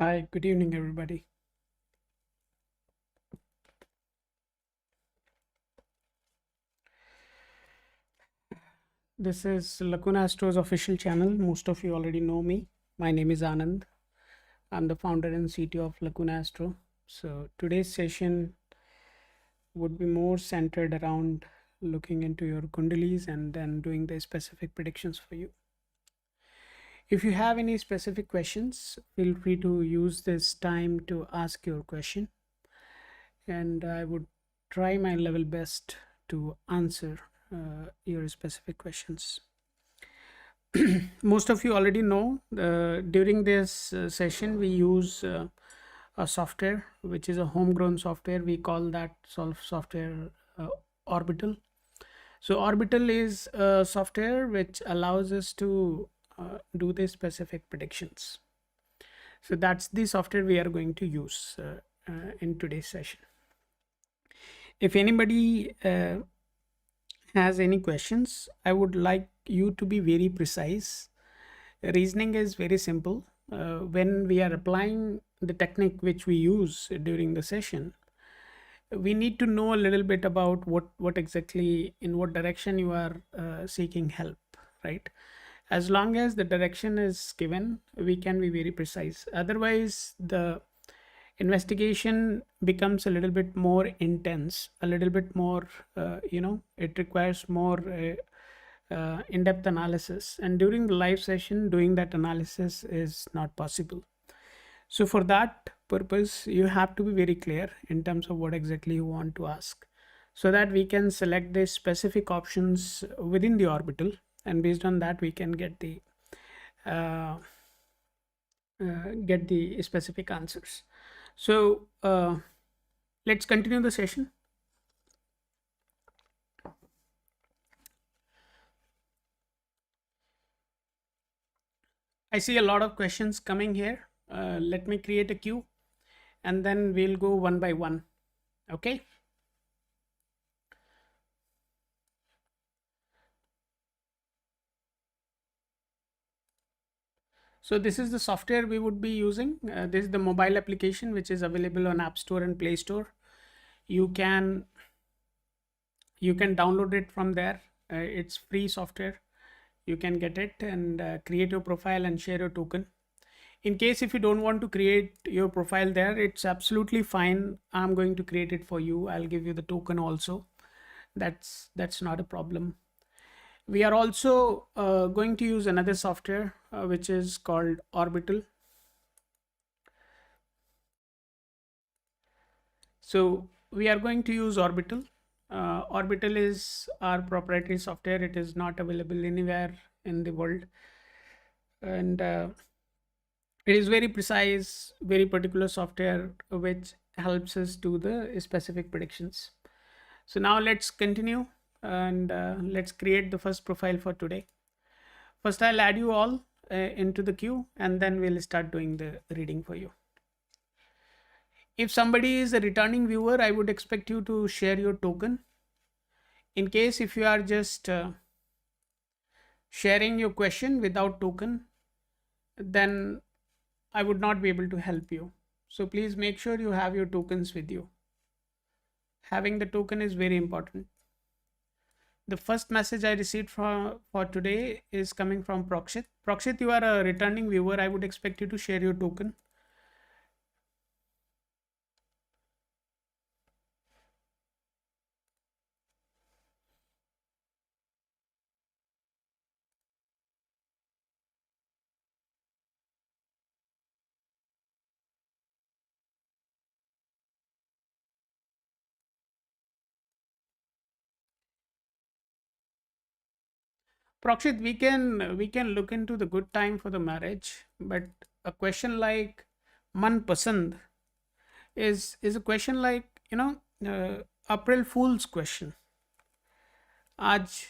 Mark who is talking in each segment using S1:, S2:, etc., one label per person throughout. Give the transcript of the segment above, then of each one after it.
S1: Hi, good evening, everybody. This is Lacuna Astro's official channel. Most of you already know me. My name is Anand. I'm the founder and CTO of Lacuna Astro. So today's session would be more centered around looking into your kundalis and then doing the specific predictions for you. If you have any specific questions, feel free to use this time to ask your question, and I would try my level best to answer your specific questions. Most of you already know during this session we use a software which is a homegrown software. We call that software Orbital. So Orbital is a software which allows us to do the specific predictions. So that's the software we are going to use in today's session. If anybody has any questions, I would like you to be very precise. Reasoning is very simple. When we are applying the technique which we use during the session, we need to know a little bit about what exactly, in what direction you are seeking help, right? As long as the direction is given, we can be very precise. Otherwise, the investigation becomes a little bit more intense, a little bit more, it requires more in-depth analysis. And during the live session, doing that analysis is not possible. So for that purpose, you have to be very clear in terms of what exactly you want to ask, so that we can select the specific options within the orbital, and based on that we can uh, get the specific answers. So let's continue the session. I see a lot of questions coming here. Let me create a queue and then we'll go one by one. Okay. So this is the software we would be using. This is the mobile application which is available on App Store and Play Store. You can download it from there. It's free software. You can get it and create your profile and share your token. In case if you don't want to create your profile there, it's absolutely fine. I'm going to create it for you. I'll give you the token also. That's not a problem. We are also going to use another software which is called Orbital. So we are going to use Orbital. Orbital is our proprietary software. It is not available anywhere in the world, and it is very precise, very particular software which helps us do the specific predictions. So now let's continue and let's create the first profile for today. First, I'll add you all into the queue and then we'll start doing the reading for you. If somebody is a returning viewer, I would expect you to share your token. In case if you are just sharing your question without token, then I would not be able to help you. So please make sure you have your tokens with you. Having the token is very important. The first message I received for today is coming from Proxit. Proxit, you are a returning viewer. I would expect you to share your token. Proxit, we can look into the good time for the marriage, but a question like man pasand is a question like, April Fool's question. आज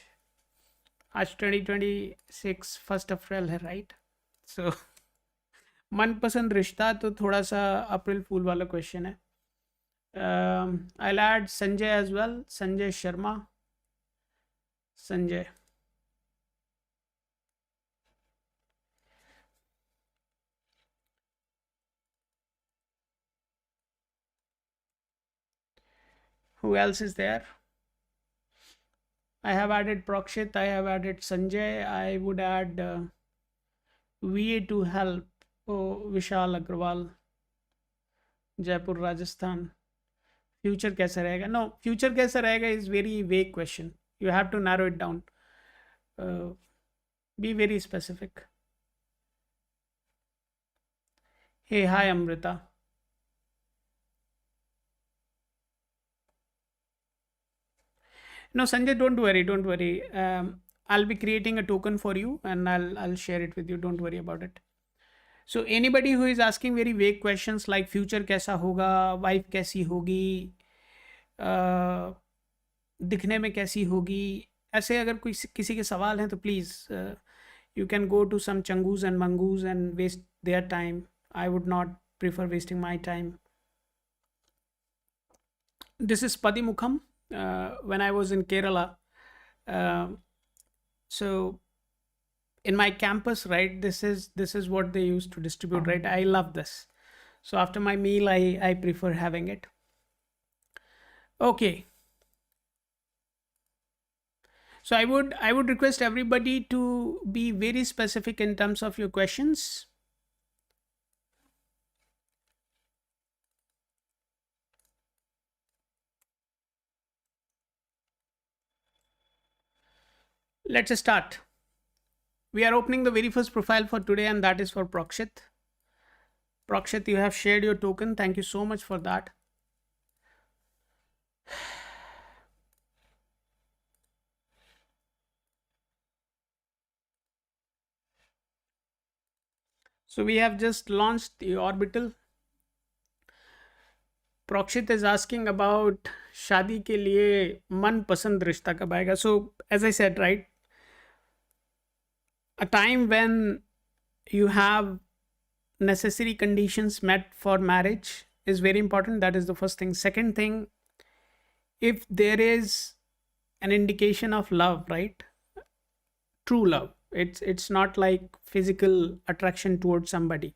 S1: आज 2026 first April है, right? सो मनपसंद रिश्ता तो थोड़ा सा अप्रैल फूल वाला question है. I'll add Sanjay as well. Sanjay Sharma. Sanjay. Who else is there? I have added Proxit. I have added Sanjay. I would add VA to help. Oh, Vishal Agrawal, Jaipur, Rajasthan. Future कैसा रहेगा? No, future कैसा रहेगा is very vague question. You have to narrow it down. Uh, be very specific. Hey, hi Amrita. No, Sanjay, don't worry, don't worry. I'll be creating a token for you and I'll share it with you. Don't worry about it. So anybody who is asking very vague questions like future कैसा होगा, wife कैसी होगी, दिखने में कैसी होगी, ऐसे अगर कोई किसी के सवाल हैं तो please you can go to some changus and mangus and waste their time. I would not prefer wasting my time. This is Padimukham. When I was in Kerala, uh, so in my campus, right, this is what they used to distribute, right? I love this. So after my meal, I prefer having it. Okay. So I would request everybody to be very specific in terms of your questions. Let's start. We are opening the very first profile for today, and that is for Proxit. Proxit, you have shared your token. Thank you so much for that. So we have just launched the orbital. Proxit is asking about शादी के लिए मन पसंद रिश्ता कब आएगा. So as I said, right, a time when you have necessary conditions met for marriage is very important. That is the first thing. Second thing, if there is an indication of love, right, true love, it's not like physical attraction towards somebody.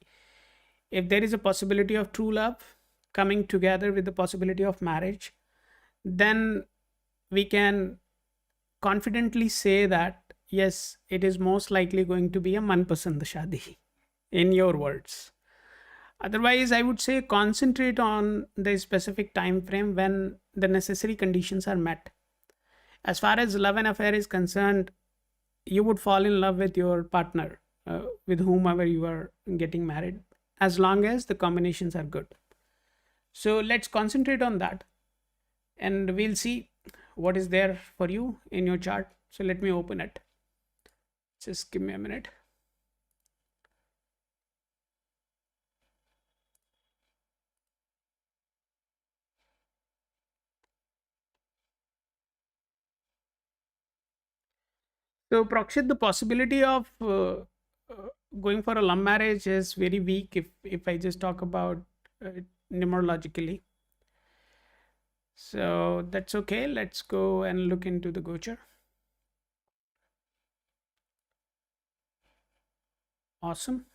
S1: If there is a possibility of true love coming together with the possibility of marriage, then we can confidently say that yes, it is most likely going to be a manpasand shadi, in your words. Otherwise, I would say concentrate on the specific time frame when the necessary conditions are met. As far as love and affair is concerned, you would fall in love with your partner, with whomever you are getting married, as long as the combinations are good. So let's concentrate on that, and we'll see what is there for you in your chart. So let me open it. Just give me a minute. So Proxit, the possibility of going for a love marriage is very weak if I just talk about numerologically. So that's okay. Let's go and look into the Gochar. Awesome.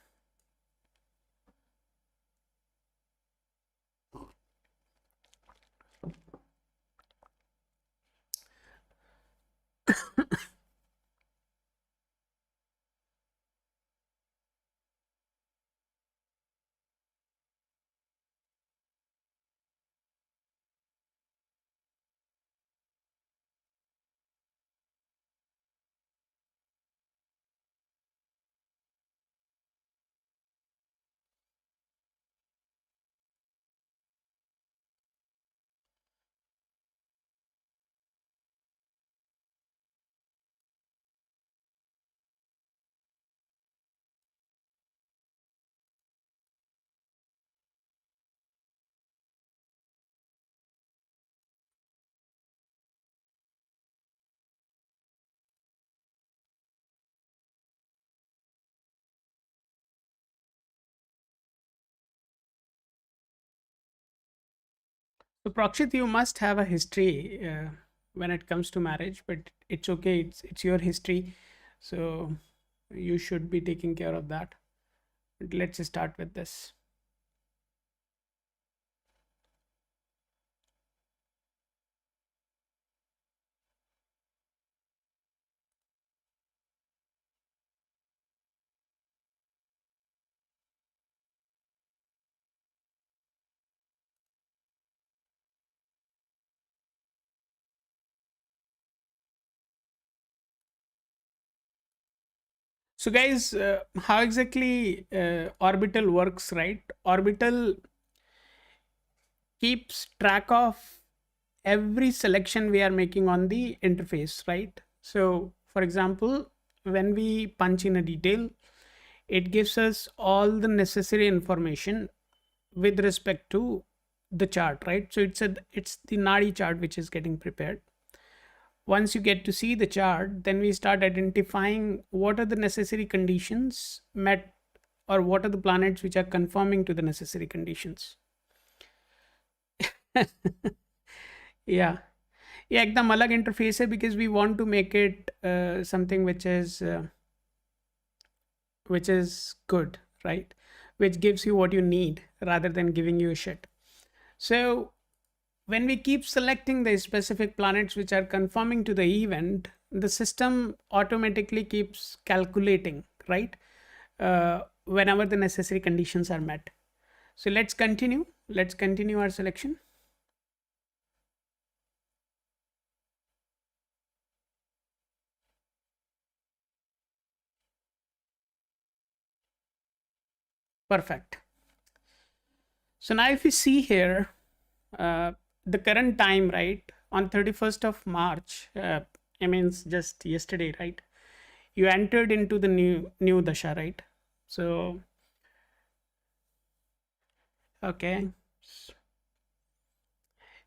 S1: So Proxit, you must have a history when it comes to marriage, but it's okay. It's your history, so you should be taking care of that. But let's start with this. So guys, how exactly orbital works, right? Orbital keeps track of every selection we are making on the interface, right? So for example, when we punch in a detail, it gives us all the necessary information with respect to the chart, right? So it's the nadi chart which is getting prepared. Once you get to see the chart, then we start identifying what are the necessary conditions met, or what are the planets which are conforming to the necessary conditions. Yeah, yeah, एकदम अलग interface है, because we want to make it something which is good, right? Which gives you what you need rather than giving you shit. So when we keep selecting the specific planets which are conforming to the event, the system automatically keeps calculating, right? Whenever the necessary conditions are met. So let's continue. Let's continue our selection. Perfect. So now if you see here, the current time, right, on 31st of March, I mean just yesterday, right, you entered into the new dasha, right? So okay,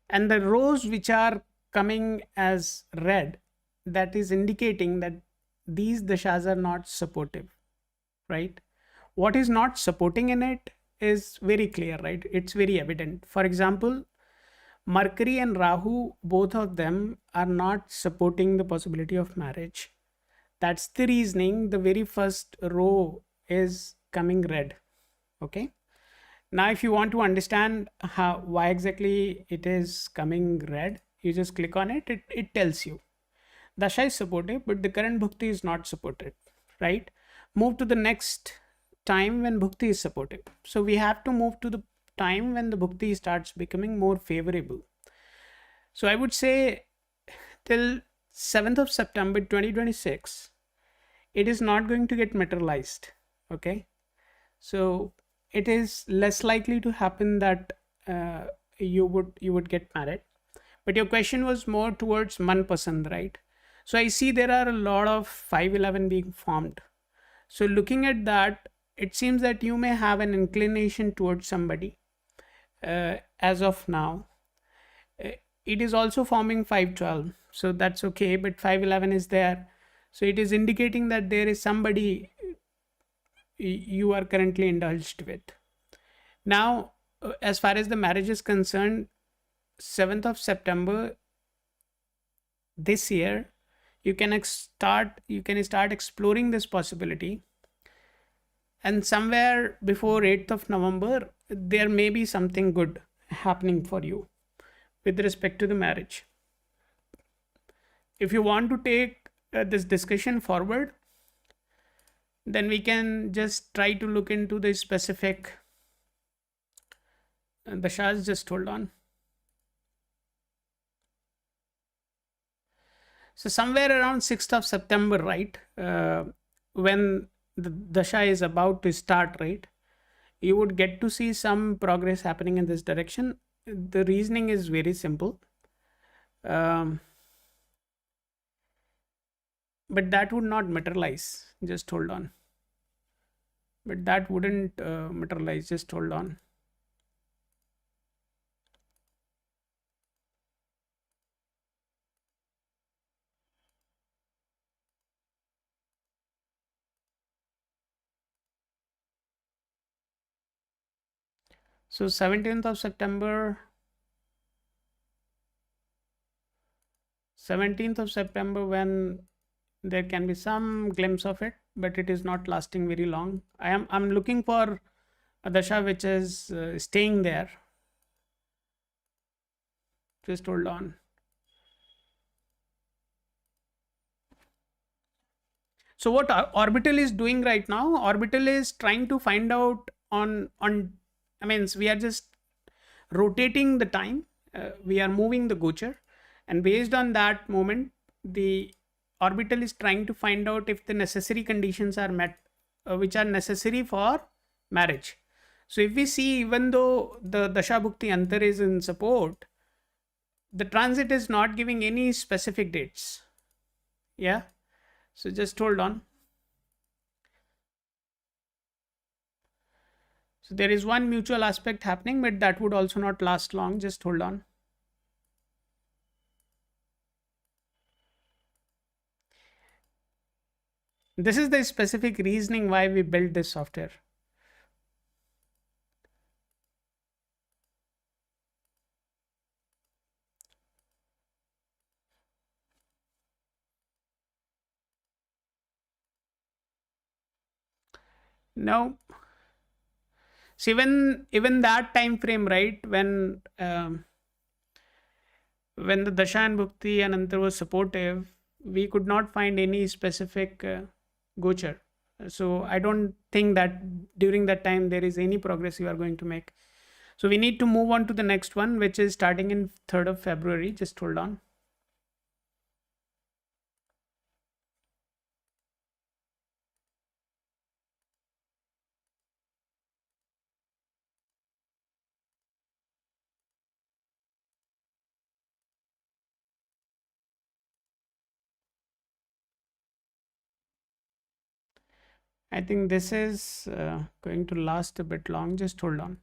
S1: and the rows which are coming as red, that is indicating that these dashas are not supportive, right? What is not supporting in it is very clear, right? It's very evident. For example, Mercury and Rahu, both of them are not supporting the possibility of marriage. That's the reasoning the very first row is coming red. Okay. Now, if you want to understand why exactly it is coming red, you just click on it. It tells you Dasha is supportive, but the current Bhukti is not supported, right? Move to the next time when Bhukti is supportive. So we have to move to the time when the Bhukti starts becoming more favorable. So I would say till 7th of September 2026, it is not going to get materialized. Okay. So it is less likely to happen that you would get married. But your question was more towards manpasand, right? So I see there are a lot of 511 being formed. So looking at that, it seems that you may have an inclination towards somebody as of now. It is also forming 512, so that's okay, but 511 is there. So it is indicating that there is somebody you are currently indulged with. Now, as far as the marriage is concerned, 7th of September this year, you can start exploring this possibility, and somewhere before 8th of November there may be something good happening for you with respect to the marriage. If you want to take this discussion forward, then we can just try to look into the specific dashas. Just hold on. So somewhere around 6th of September, right, when the dasha is about to start, right, you would get to see some progress happening in this direction. The reasoning is very simple. Um, but that would not materialize. Just hold on. But that wouldn't materialize. Just hold on. So 17th of September, 17th of September, when there can be some glimpse of it, but it is not lasting very long. I'm looking for a dasha which is staying there. Just hold on. So what orbital is doing right now? Orbital is trying to find out on. I mean, we are just rotating the time. We are moving the gochar, and based on that moment, the orbital is trying to find out if the necessary conditions are met, which are necessary for marriage. So if we see, even though the Dasha Bhukti Antar is in support, the transit is not giving any specific dates. Yeah. So just hold on. So there is one mutual aspect happening, but that would also not last long. Just hold on. This is the specific reasoning why we built this software. Now, see, even that time frame, right, when the Dasha and Bhukti and Antar was supportive, we could not find any specific gochar. So I don't think that during that time there is any progress you are going to make. So we need to move on to the next one, which is starting in 3rd of February. Just hold on. I think this is going to last a bit long. Just hold on.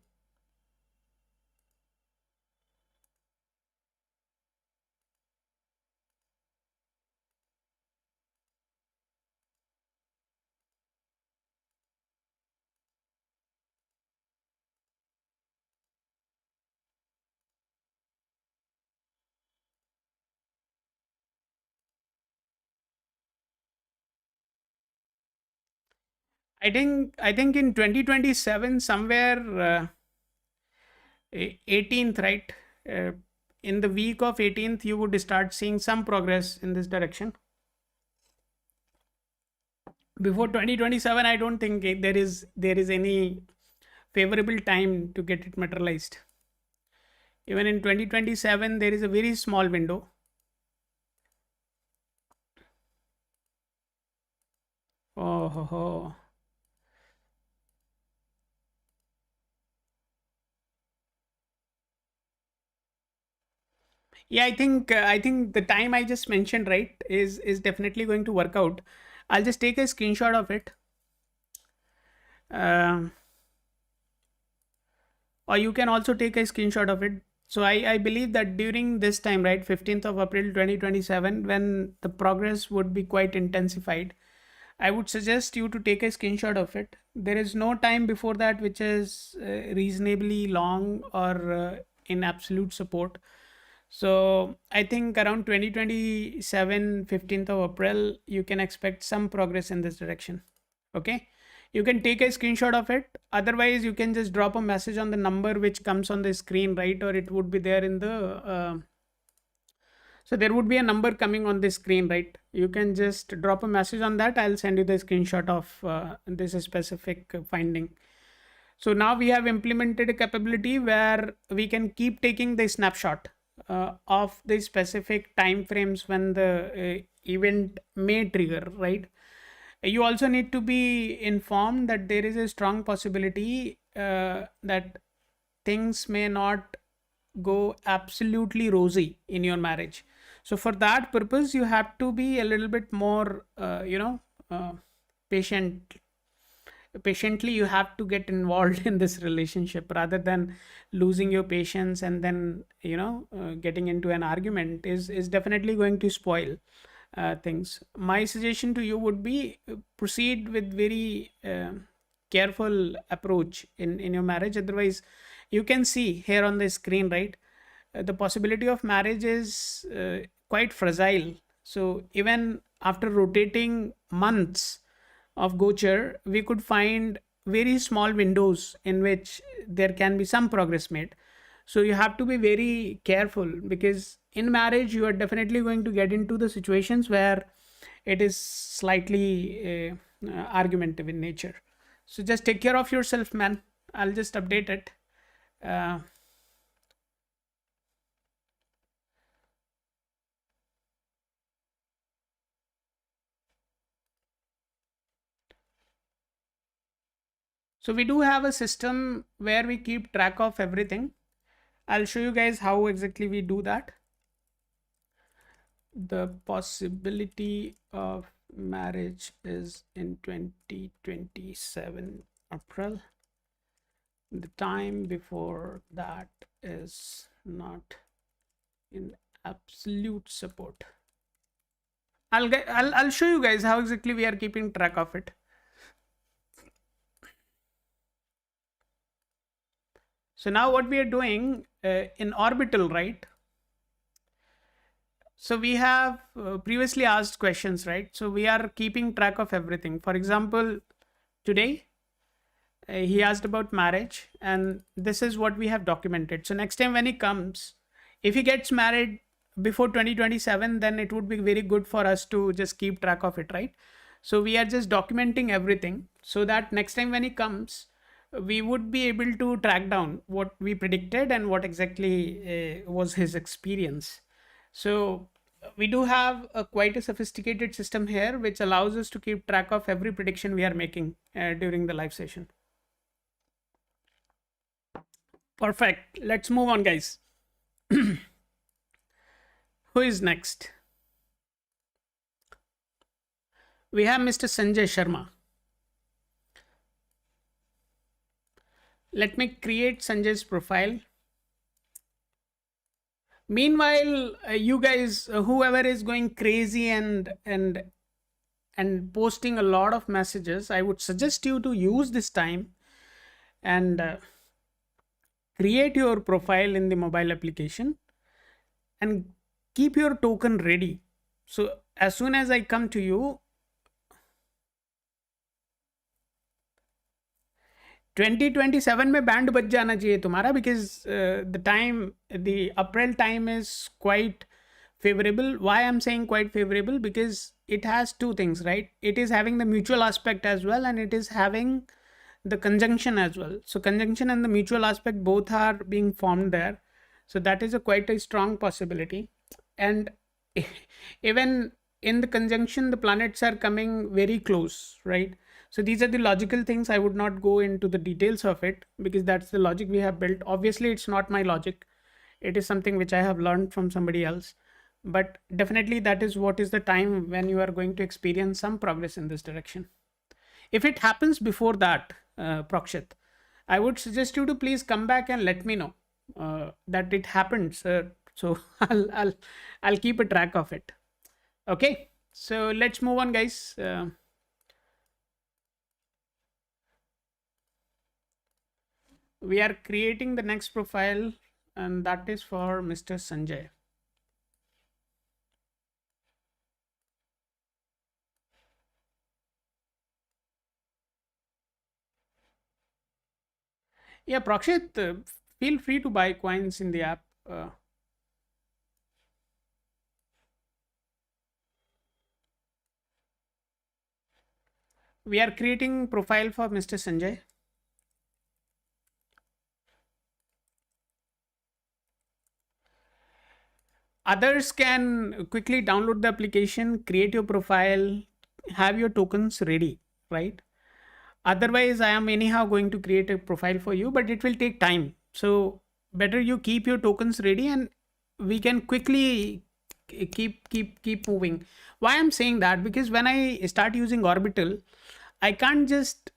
S1: I think in 2027 somewhere 18th, right? Uh, in the week of 18th, you would start seeing some progress in this direction. Before 2027, I don't think there is any favorable time to get it materialized. Even in 2027, there is a very small window. Oh, ho, ho. Yeah, I think the time I just mentioned, right, is definitely going to work out. I'll just take a screenshot of it. Um, or you can also take a screenshot of it. So I believe that during this time, right, 15th of April 2027, when the progress would be quite intensified, I would suggest you to take a screenshot of it. There is no time before that which is reasonably long or in absolute support. So I think around 2027, 15th of April, you can expect some progress in this direction. Okay. You can take a screenshot of it. Otherwise, you can just drop a message on the number which comes on the screen, right? Or it would be there in the so there would be a number coming on the screen, right? You can just drop a message on that. I'll send you the screenshot of this specific finding. So now we have implemented a capability where we can keep taking the snapshot of the specific time frames when the event may trigger, right? You also need to be informed that there is a strong possibility that things may not go absolutely rosy in your marriage. So for that purpose, you have to be a little bit more patient. Patiently you have to get involved in this relationship rather than losing your patience and then getting into an argument is definitely going to spoil things. My suggestion to you would be proceed with very careful approach in your marriage. Otherwise, you can see here on the screen, right, the possibility of marriage is quite fragile. So even after rotating months of gochar, we could find very small windows in which there can be some progress made. So you have to be very careful, because in marriage you are definitely going to get into the situations where it is slightly argumentative in nature. So just take care of yourself, man. I'll just update it. uh, So we do have a system where we keep track of everything. I'll show you guys how exactly we do that. The possibility of marriage is in 2027 April. The time before that is not in absolute support. I'll show you guys how exactly we are keeping track of it. So now what we are doing in orbital, right? So we have previously asked questions, right? So we are keeping track of everything. For example, today he asked about marriage, and this is what we have documented. So next time when he comes, if he gets married before 2027, then it would be very good for us to just keep track of it, right? So we are just documenting everything so that next time when he comes, we would be able to track down what we predicted and what exactly was his experience. So we do have a quite a sophisticated system here which allows us to keep track of every prediction we are making during the live session. Perfect. Let's move on, guys. Who is next? We have Mr. Sanjay Sharma. Let me create Sanjay's profile. Meanwhile, you guys, whoever is going crazy and posting a lot of messages, I would suggest you to use this time and create your profile in the mobile application and keep your token ready. So as soon as I come to you, 2027 में band बज जाना चाहिए तुम्हारा, because the time, the April time is quite favorable. Why I'm saying quite favorable? Because it has two things, right? It is having the mutual aspect as well, and it is having the conjunction as well. So conjunction and the mutual aspect both are being formed there. So that is a quite a strong possibility. And even in the conjunction, the planets are coming very close, right? So these are the logical things. I would not go into the details of it because that's the logic we have built. Obviously, it's not my logic. It is something which I have learned from somebody else. But definitely that is what is the time when you are going to experience some progress in this direction. If it happens before that, Proxit, I would suggest you to please come back and let me know that it happens. So I'll keep a track of it. Okay. So let's move on, guys. We are creating the next profile, and that is for Mr. Sanjay. Yeah, Proxit, feel free to buy coins in the app. We are creating profile for Mr. Sanjay. Others can quickly download the application, create your profile, have your tokens ready, right? Otherwise, I am anyhow going to create a profile for you, but it will take time. So better you keep your tokens ready, and we can quickly keep moving. Why I'm saying that? Because when I start using orbital, I can't just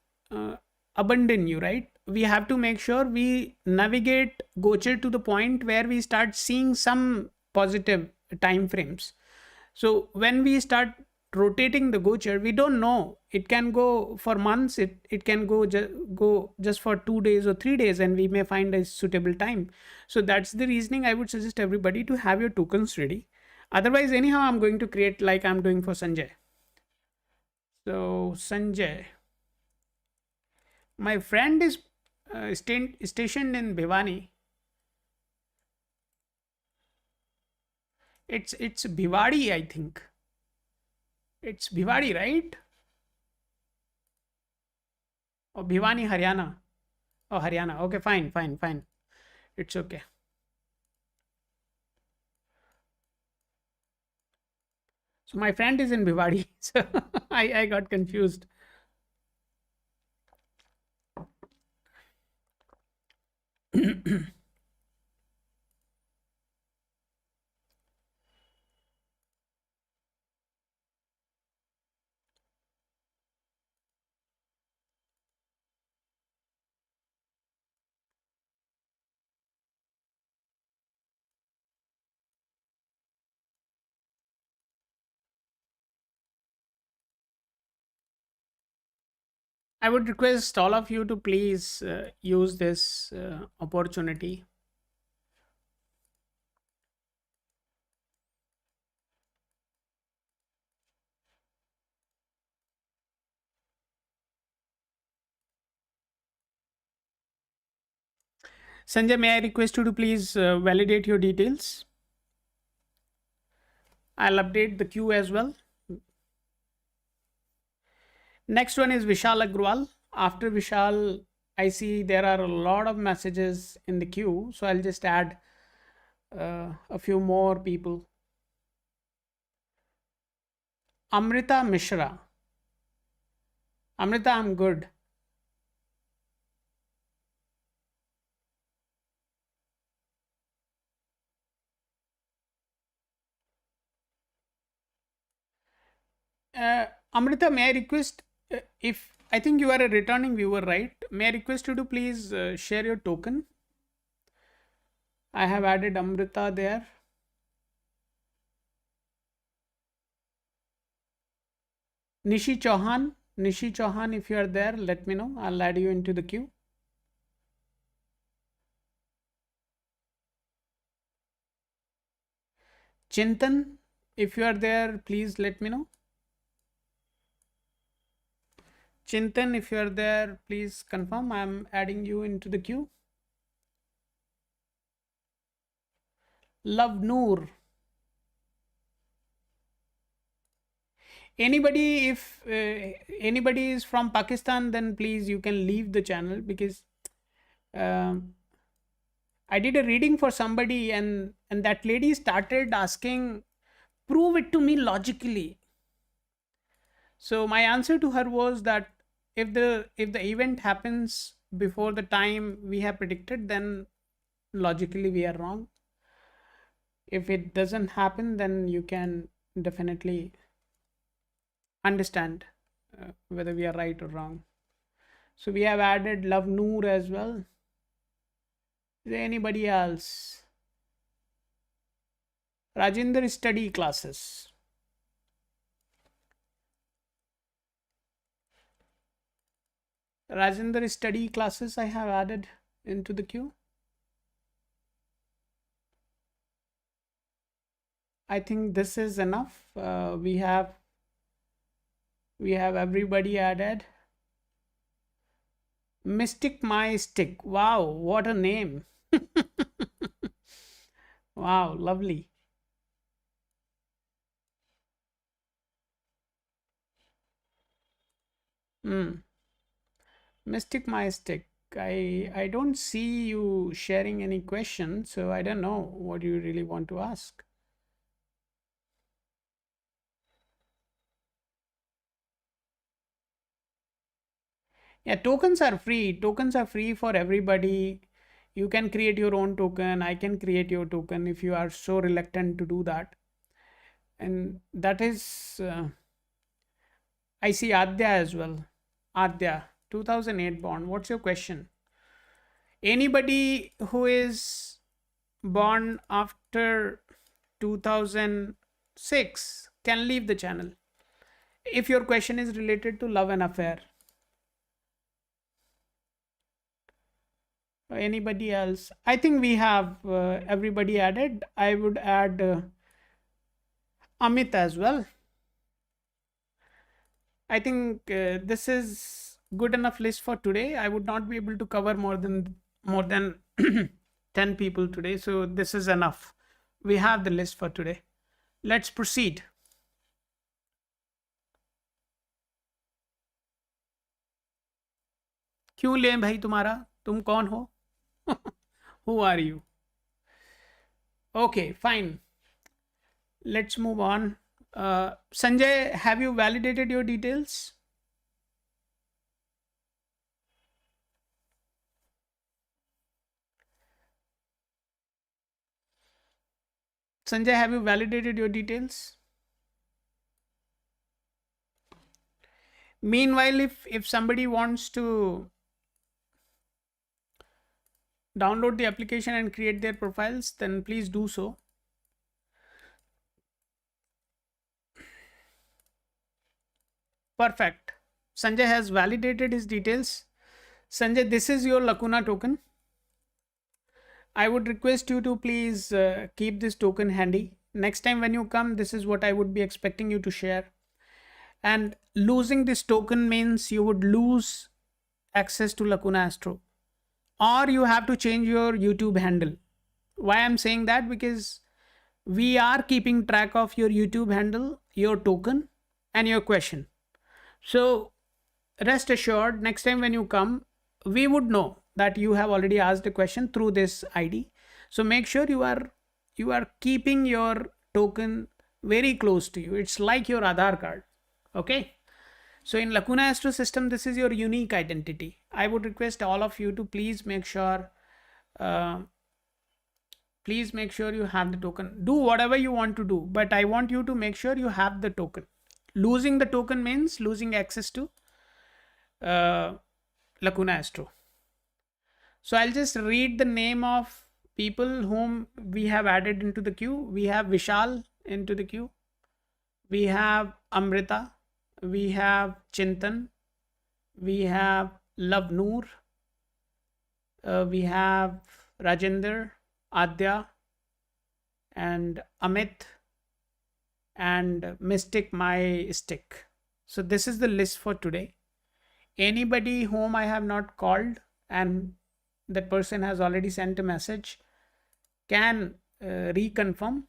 S1: abandon you, right? We have to make sure we navigate Gochar to the point where we start seeing some positive time frames. So when we start rotating the Gochar, we don't know. It can go for months. It can go just for 2 days or 3 days, and we may find a suitable time. So that's the reasoning I would suggest everybody to have your tokens ready. Otherwise, anyhow, I'm going to create like I'm doing for Sanjay. So Sanjay, my friend is stationed in Bhiwani. It's Bhiwadi, I think. It's Bhiwadi, right? Or Bhiwani, Haryana. Oh, Haryana. Okay, fine. It's okay. So my friend is in Bhiwadi. So I got confused. I would request all of you to please use this opportunity. Sanjay, may I request you to please validate your details? I'll update the queue as well. Next one is Vishal Agrawal. After Vishal, I see there are a lot of messages in the queue, so I'll just add a few more people. Amrita Mishra. Amrita, I'm good. Amrita, may I request if I think you are a returning viewer, right? May I request you to please share your token? I have added Amrita there. Nishi Chauhan, if you are there, let me know. I'll add you into the queue. Chintan, if you are there, please let me know. Chintan, if you are there, please confirm. I'm adding you into the queue. Love Noor. Anybody, if anybody is from Pakistan, then please you can leave the channel, because I did a reading for somebody, and that lady started asking, prove it to me logically. So my answer to her was that if the event happens before the time we have predicted, then logically we are wrong. If it doesn't happen, then you can definitely understand whether we are right or wrong. So we have added Love Noor as well. Is there anybody else? Rajinder study classes. Rajinder study classes I have added into the queue. I think this is enough. We have everybody added. Mystic My Stick. Wow, what a name. Wow, lovely. Mystic My Stick. I don't see you sharing any questions, so I don't know what you really want to ask. Yeah, tokens are free. Tokens are free for everybody. You can create your own token. I can create your token if you are so reluctant to do that. And that is, I see Adya as well. Adya, 2008 born. What's your question? Anybody who is born after 2006 can leave the channel if your question is related to love and affair. Anybody else? I think we have everybody added. I would add Amit as well. I think this is good enough list for today. I would not be able to cover more than 10 people today, so this is enough. We have the list for today. Let's proceed. क्यों लें भाई तुम्हारा? तुम कौन हो? Who are you? Okay, fine. Let's move on. Sanjay, have you validated your details? Sanjay, have you validated your details? Meanwhile, if somebody wants to download the application and create their profiles, then please do so. Perfect. Sanjay has validated his details. Sanjay, this is your Lacuna token. I would request you to please keep this token handy. Next time when you come, this is what I would be expecting you to share. And losing this token means you would lose access to Lacuna Astro, or you have to change your YouTube handle. Why I'm saying that? Because we are keeping track of your YouTube handle, your token, and your question. So rest assured, next time when you come, we would know that you have already asked a question through this ID. So make sure you are keeping your token very close to you. It's like your Aadhaar card. Okay. So in Lacuna Astro system, this is your unique identity. I would request all of you to uh, please make sure you have the token. Do whatever you want to do, but I want you to make sure you have the token. Losing the token means losing access to uh, Lacuna Astro. So I'll just read the name of people whom we have added into the queue. We have Vishal into the queue. We have Amrita. We have Chintan. We have Love Noor. We have Rajender, Adya, and Amit, and Mystic My Stick. So this is the list for today. Anybody whom I have not called and that person has already sent a message can reconfirm.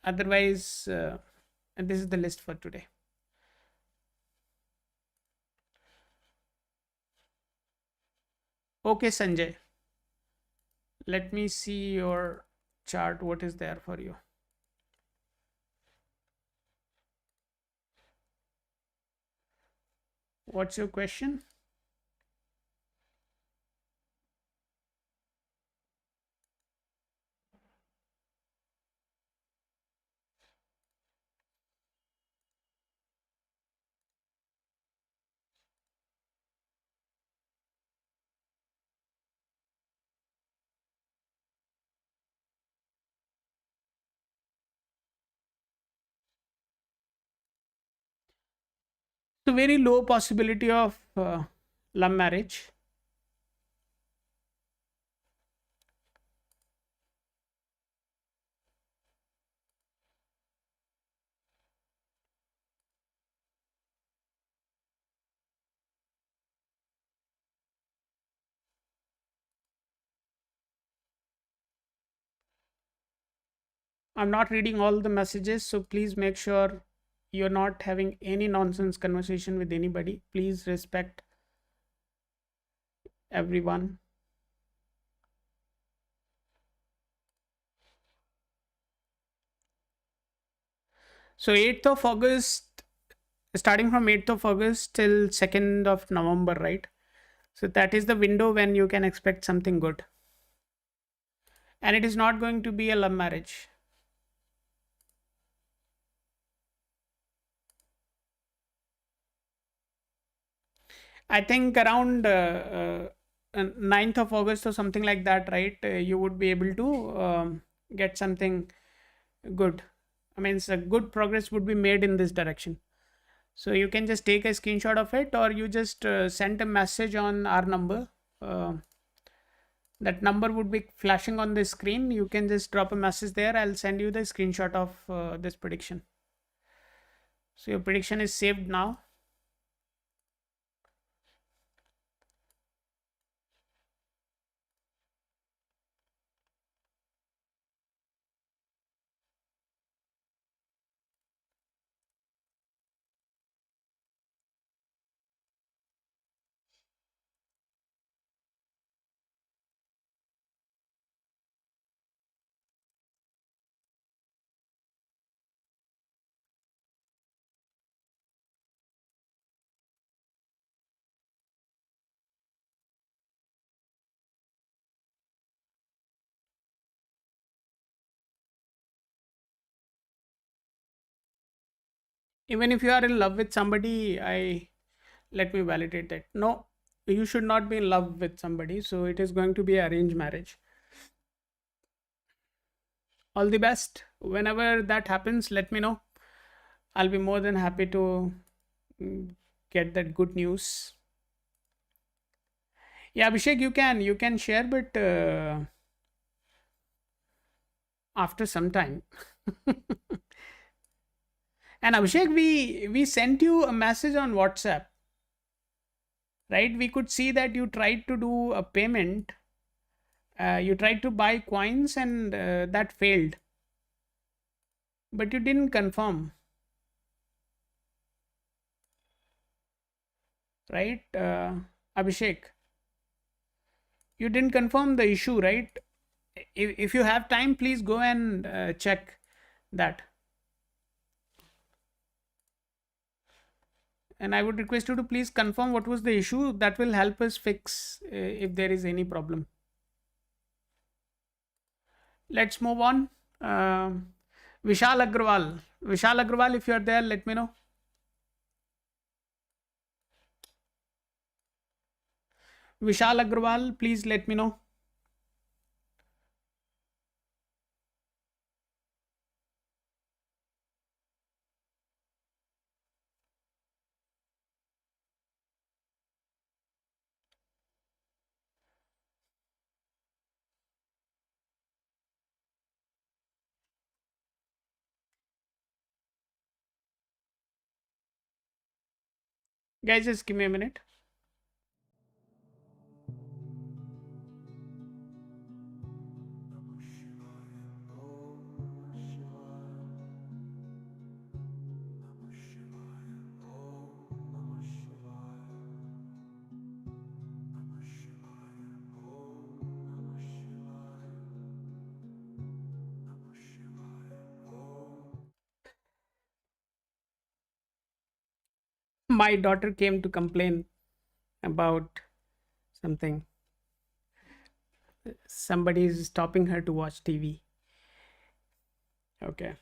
S1: Otherwise, and this is the list for today. Okay, Sanjay. Let me see your chart. What is there for you? What's your question? So very low possibility of love marriage. I'm not reading all the messages, so please make sure you're not having any nonsense conversation with anybody. Please respect everyone. So 8th of August, starting from 8th of August till 2nd of November, right? So that is the window when you can expect something good. And it is not going to be a love marriage. I think around 9th of August or something like that, right? You would be able to get something good. I mean, a good progress would be made in this direction. So you can just take a screenshot of it, or you just send a message on our number. That number would be flashing on the screen. You can just drop a message there. I'll send you the screenshot of this prediction. So your prediction is saved now. Even if you are in love with somebody, I let me validate that. No, you should not be in love with somebody. So it is going to be arranged marriage. All the best. Whenever that happens, let me know. I'll be more than happy to mm, get that good news. Yeah, Abhishek, you can share, but after some time. And Abhishek, we sent you a message on WhatsApp, right? We could see that you tried to do a payment. You tried to buy coins, and that failed, but you didn't confirm, right? Abhishek, you didn't confirm the issue, right? If you have time, please go and check that. And I would request you to please confirm what was the issue. That will help us fix if there is any problem. Let's move on. Um Vishal Agrawal. Vishal Agrawal, if you are there, let me know. Vishal Agrawal, please let me know. Guys, just give me a minute. My daughter came to complain about something. Somebody is stopping her to watch TV. Okay.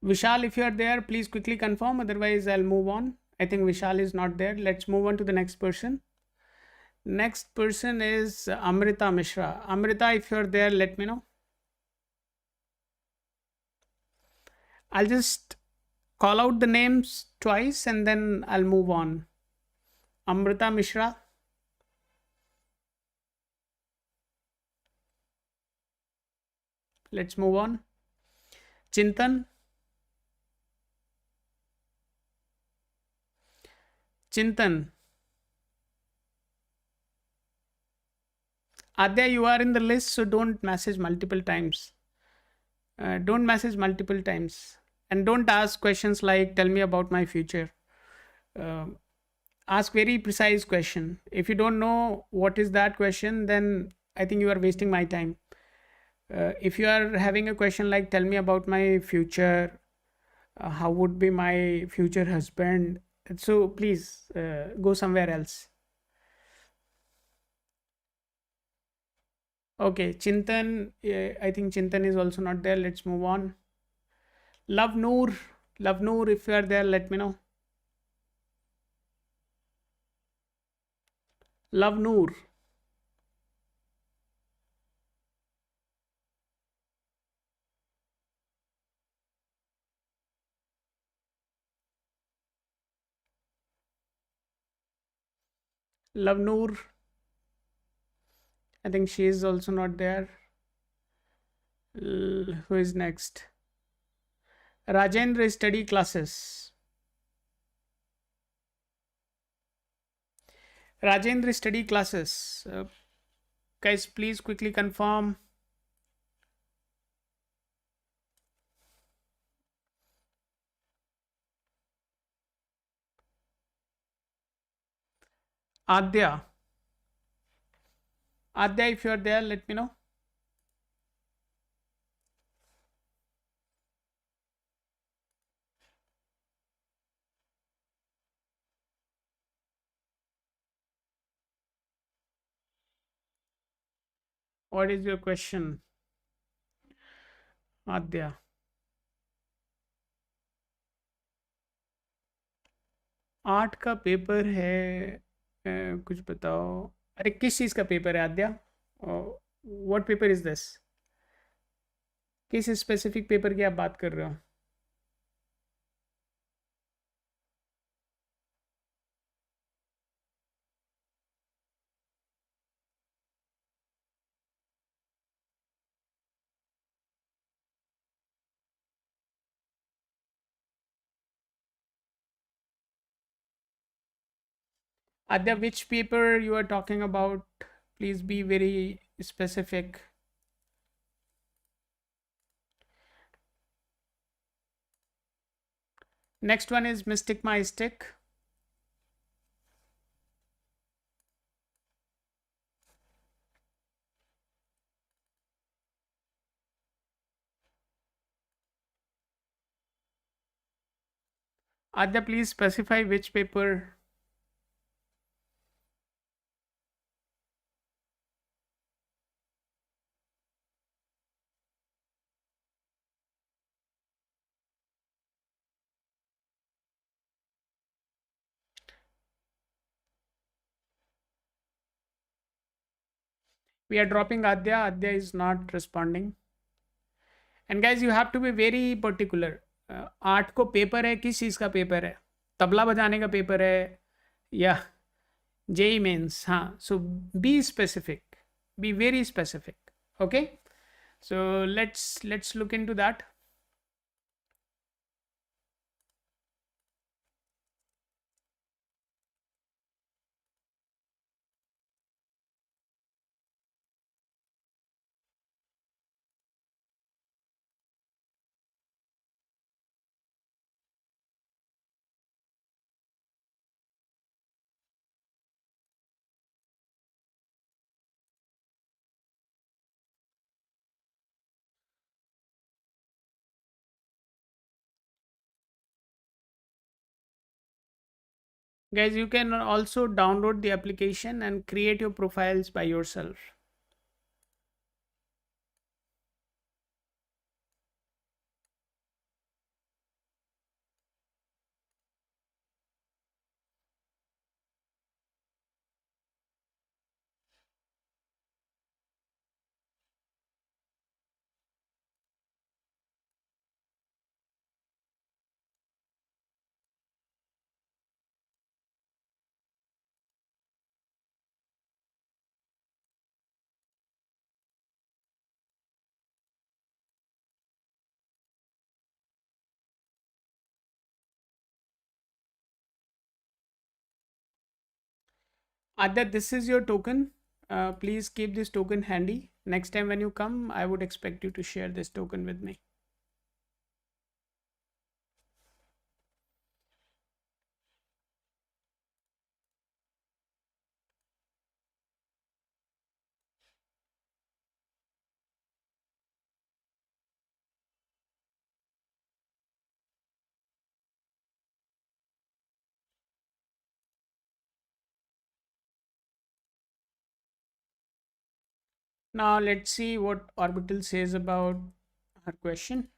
S1: Vishal, if you are there, please quickly confirm. Otherwise, I'll move on. I think Vishal is not there. Let's move on to the next person. Next person is Amrita Mishra. Amrita, if you're there, let me know. I'll just call out the names twice and then I'll move on. Amrita Mishra. Let's move on. Chintan. Chintan. Adya, you are in the list, so don't message multiple times. Don't message multiple times. And don't ask questions like, tell me about my future. Uh, Ask very precise question. If you don't know what is that question, then I think you are wasting my time. If you are having a question like, tell me about my future, how would be my future husband, so please go somewhere else. Okay, Chintan, I think Chintan is also not there. Let's move on. Love Noor. Love Noor, if you are there, let me know. Love Noor. Love Noor, I think she is also not there. Who is next? Rajendra, study classes. Rajendra, study classes. Guys, please quickly confirm. Adya. Adya, if you are there, let me know. What is your question, Adya? Art का paper है, कुछ बताओ। अरे किस चीज़ का paper है Adya? What paper is this? किस स्पेसिफिक पेपर की आप बात कर रहे हो? Adya, which paper you are talking about? Please be very specific. Next one is Mystic Mystic. Adya, please specify which paper. We are dropping Adya. Adya is not responding. And guys, you have to be very particular. Art को paper है, किस चीज़ का paper है? तबला बजाने का paper है या JEE means? हाँ, so be specific. Be very specific. Okay. So let's look into that. Guys, you can also download the application and create your profiles by yourself. Adya, this is your token. Please keep this token handy. Next time when you come, I would expect you to share this token with me. Now let's see what Orbital says about her question.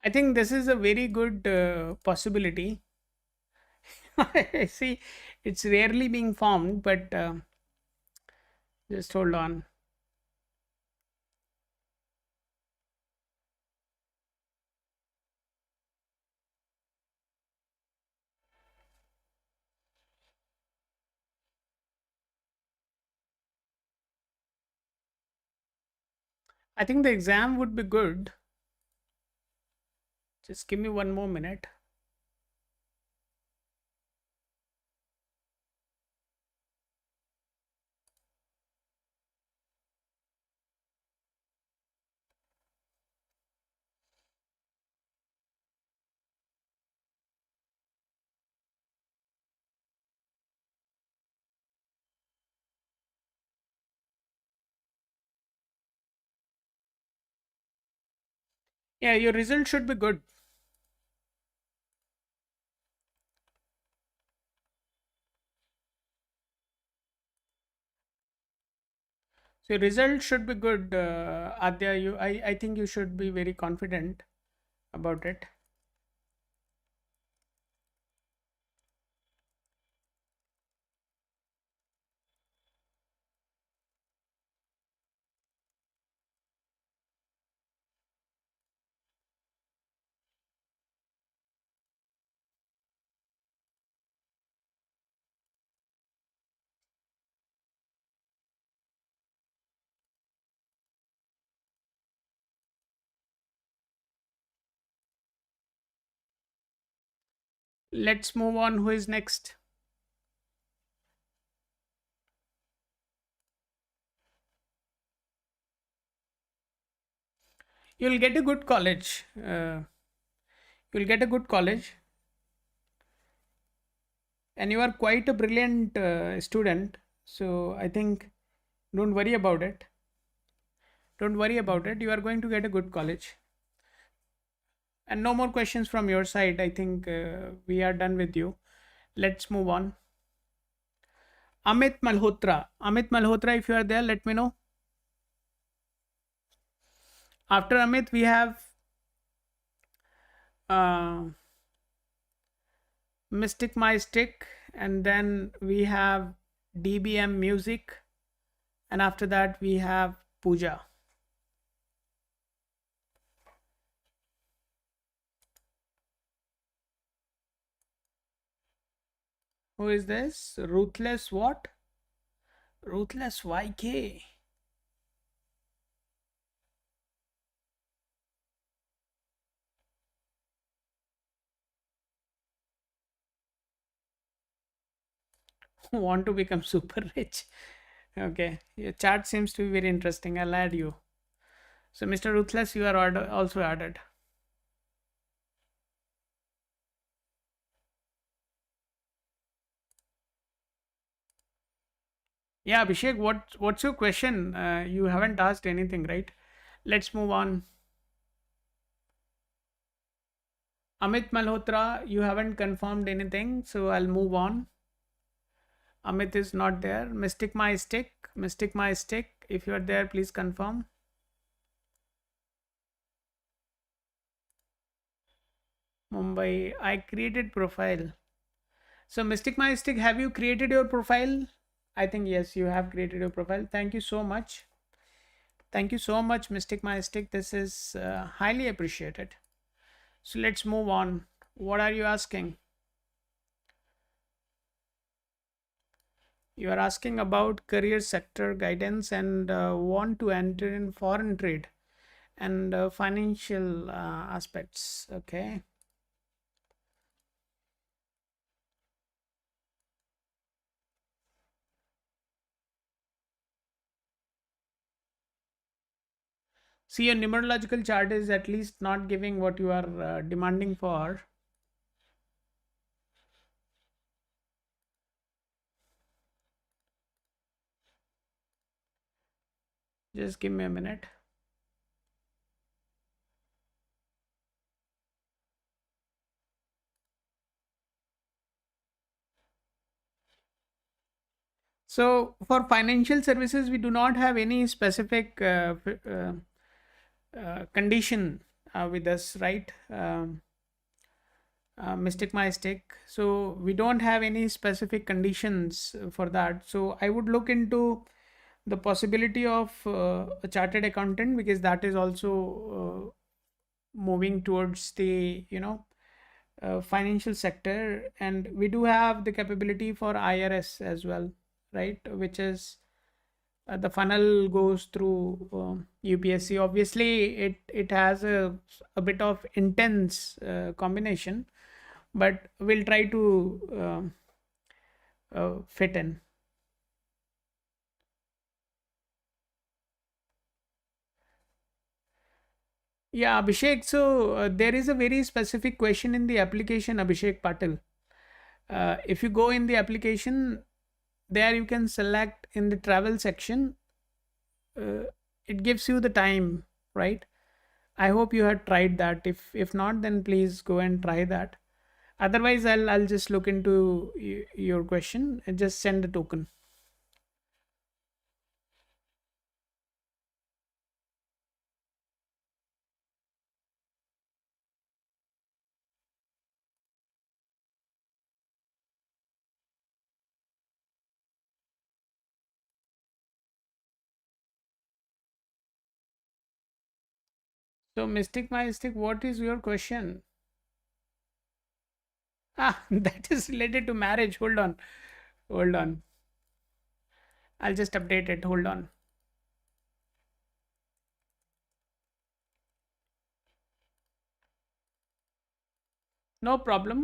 S1: I think this is a very good possibility. See, it's rarely being formed, but just hold on. I think the exam would be good. Just give me one more minute. Yeah, your result should be good. So your result should be good, Adya. I think you should be very confident about it. Let's move on. Who is next? You'll get a good college. You'll get a good college, and you are quite a brilliant student. So I think don't worry about it. Don't worry about it. You are going to get a good college. And no more questions from your side. I think we are done with you. Let's move on. Amit Malhotra. Amit Malhotra, if you are there, let me know. After Amit, we have uh, Mystic My Stick, and then we have DBM Music, and after that, we have Puja. Who is this? Ruthless what? Ruthless YK. Want to become super rich? Okay, your chart seems to be very interesting. I'll add you. So, Mr. Ruthless, you are also added. Yeah, Abhishek, what's your question? You haven't asked anything, right? Let's move on. Amit Malhotra, you haven't confirmed anything, so I'll move on. Amit is not there. Mystic My Stick, Mystic My Stick. If you are there, please confirm. Mumbai, I created profile. So, Mystic My Stick, have you created your profile? I think yes, you have created your profile. Thank you so much. Thank you so much, Mystic My Stick. This is highly appreciated. So, let's move on. What are you asking? You are asking about career sector guidance and want to enter in foreign trade and financial aspects. Okay. See, your numerological chart is at least not giving what you are demanding for. Just give me a minute. So, for financial services, we do not have any specific condition with us, right? Mystic My Stick. So we don't have any specific conditions for that. So I would look into the possibility of a chartered accountant, because that is also moving towards the financial sector, and we do have the capability for IRS as well, right? Which is The funnel goes through UPSC. Obviously, it has a bit of intense combination, but we'll try to fit in. Yeah, Abhishek. So there is a very specific question in the application, Abhishek Patil. If you go in the application, there you can select in the travel section. Uh, it gives you the time, right? I hope you had tried that. If not, then please go and try that. Otherwise, I'll just look into your question and just send the token. So, Mystic Mystic, what is your question? Ah, that is related to marriage. Hold on, hold on. I'll just update it. Hold on. No problem.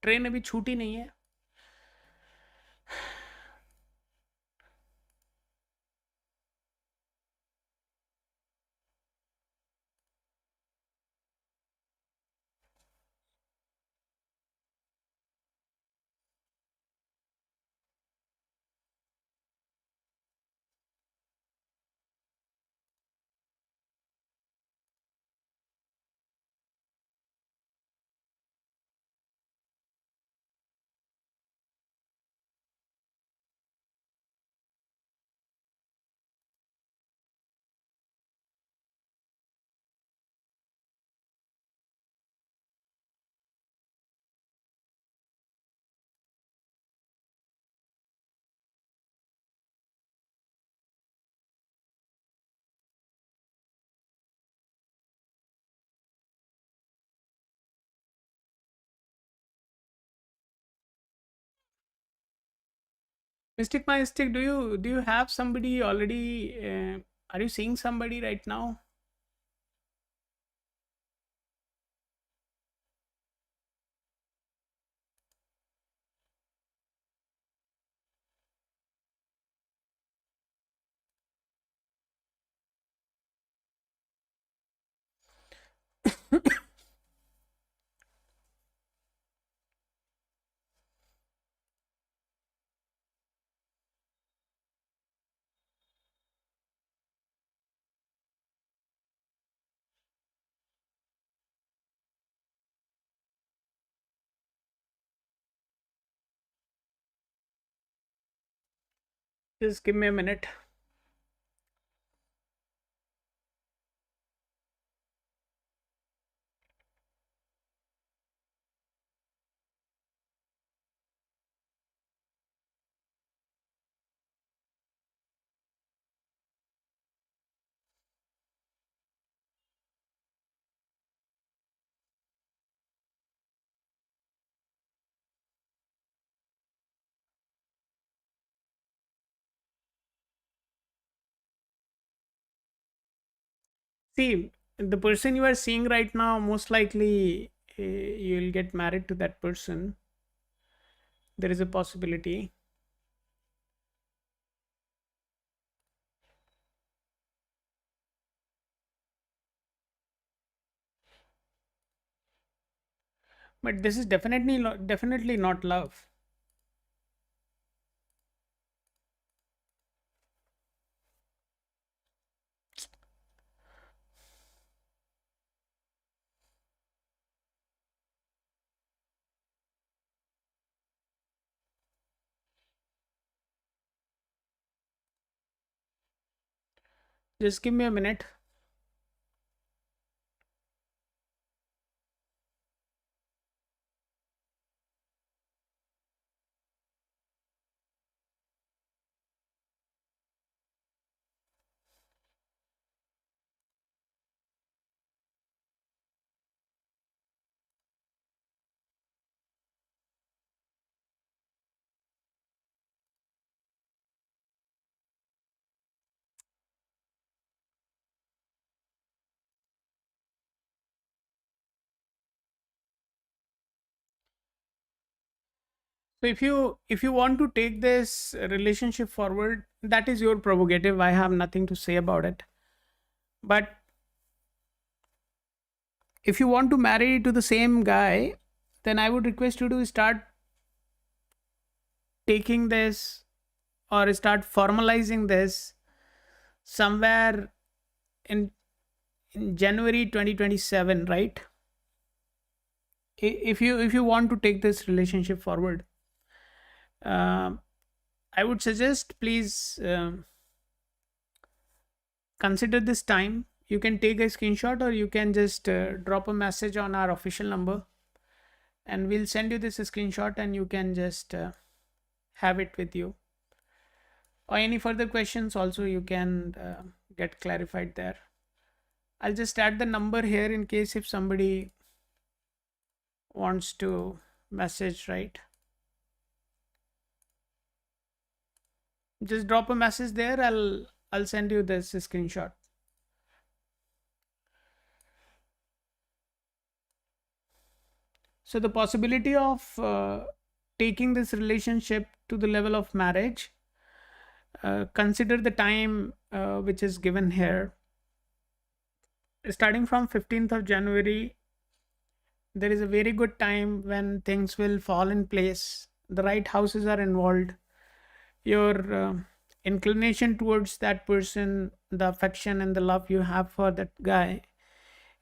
S1: Train अभी छूटी नहीं है. Mystic Mystic, do you have somebody already? Are you seeing somebody right now? Just give me a minute. See, the person you are seeing right now, most likely you'll get married to that person. There is a possibility. But this is definitely not love. Just give me a minute. So if you want to take this relationship forward, that is your prerogative. I have nothing to say about it. But if you want to marry to the same guy, then I would request you to start taking this or start formalizing this somewhere in January 2027, right? If you want to take this relationship forward, um, I would suggest please consider this time. You can take a screenshot or you can just drop a message on our official number, and we'll send you this screenshot and you can just have it with you. Or any further questions also you can get clarified there. I'll just add the number here in case if somebody wants to message, right? Just drop a message there. I'll send you this screenshot. So the possibility of taking this relationship to the level of marriage, consider the time which is given here. Starting from 15th of January, there is a very good time when things will fall in place. The right houses are involved. Your inclination towards that person, the affection and the love you have for that guy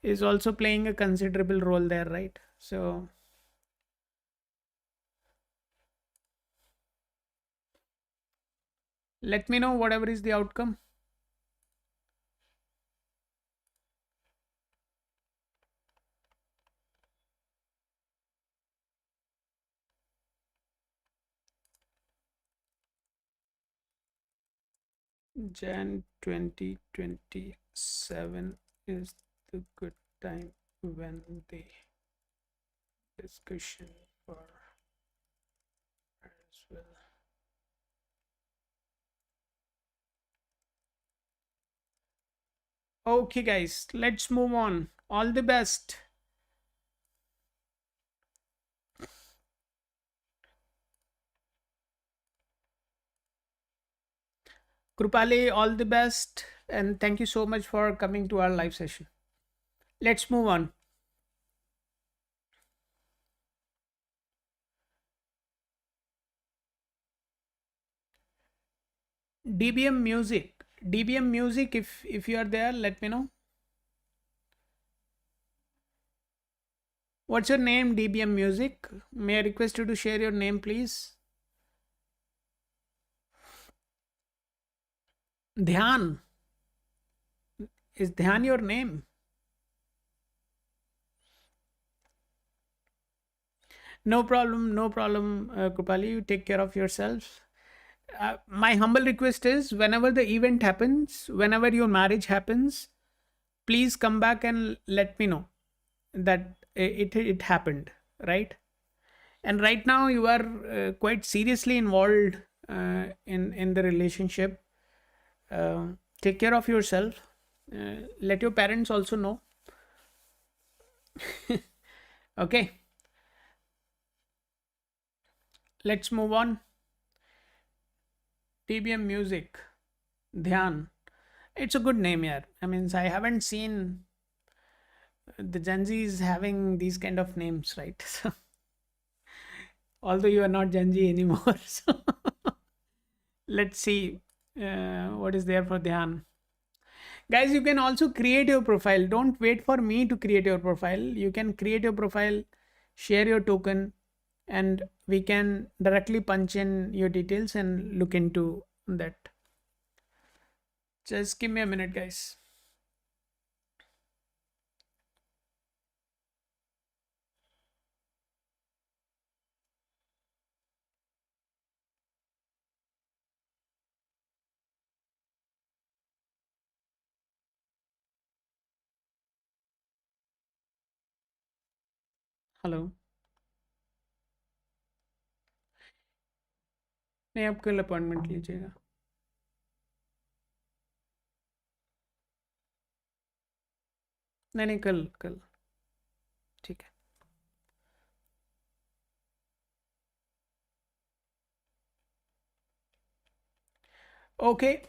S1: is also playing a considerable role there, right? So let me know whatever is the outcome. Jan 2027 is the good time when the discussion for as well. Okay, guys, let's move on. All the best. Krupali, all the best. And thank you so much for coming to our live session. Let's move on. DBM music. DBM music, if you are there, let me know. What's your name, DBM music? May I request you to share your name, please? Dhyan. Is Dhyan your name? No problem, no problem, Krupali. You take care of yourself. My humble request is whenever the event happens, whenever your marriage happens, please come back and let me know that it happened, right? And right now you are quite seriously involved in the relationship. Take care of yourself. Let your parents also know. Okay, let's move on. TBM music, Dhyan. It's a good name, yeah. I mean, I haven't seen the Gen Zs having these kind of names, right? So, although you are not Gen Z anymore, so let's see what is there for Dhyan. Guys, you can also create your profile. Don't wait for me to create your profile. You can create your profile, share your token, and we can directly punch in your details and look into that. Just give me a minute, guys. Hello. नहीं, आप कल appointment लीजिएगा. नहीं नहीं, कल कल. ठीक है. Okay.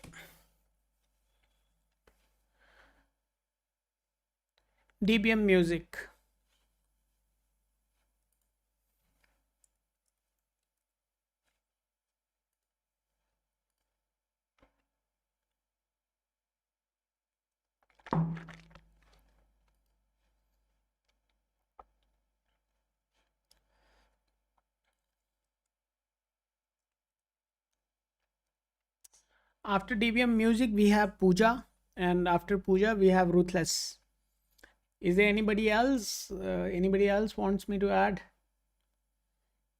S1: DBM music. After DBM music, we have Puja, and after Puja, we have Ruthless. Is there anybody else? Anybody else wants me to add?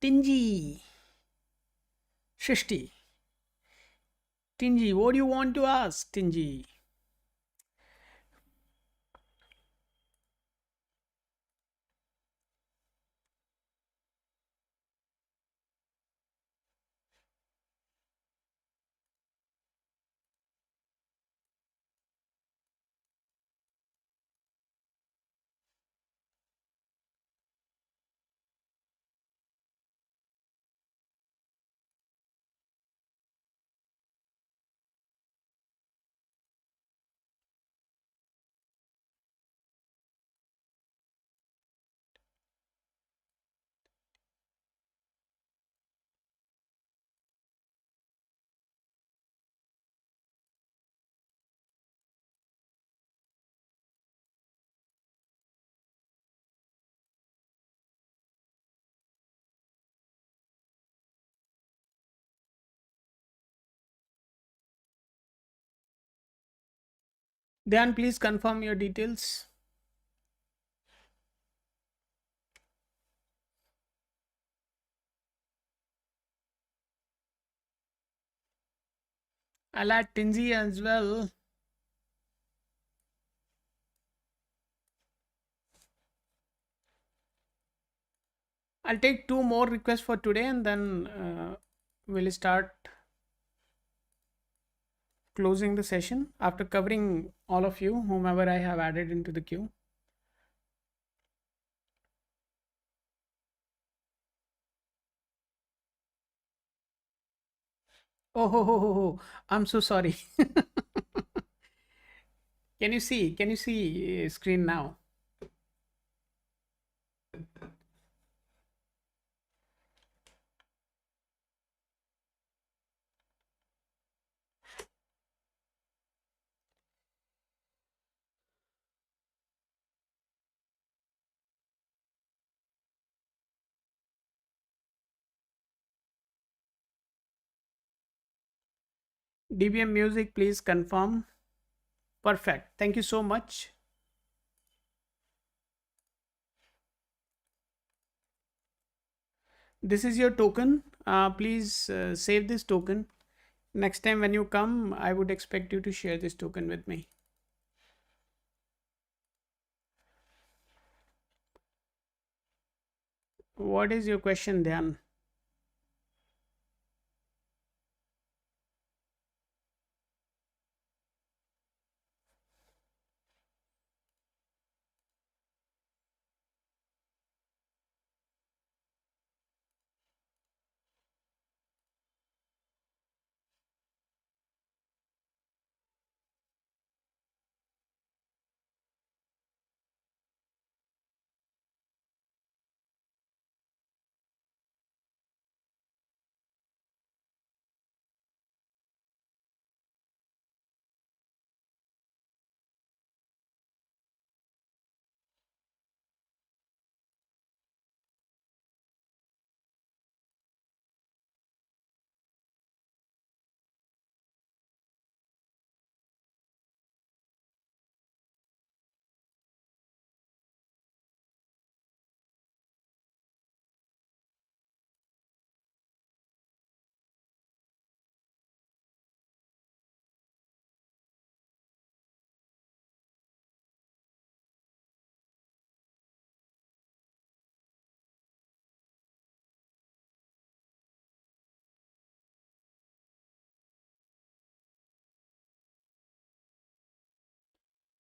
S1: Tingy, Shishti, Tingy, what do you want to ask, Tingy? Dan, please confirm your details. I'll add Tingy as well. I'll take two more requests for today and then we'll start closing the session after covering all of you, whomever I have added into the queue. Oh, ho, ho, ho, ho. I'm so sorry. Can you see? Can you see screen now? DBM music, please confirm. Perfect. Thank you so much. This is your token. Please save this token. Next time when you come, I would expect you to share this token with me. What is your question, Dhyan?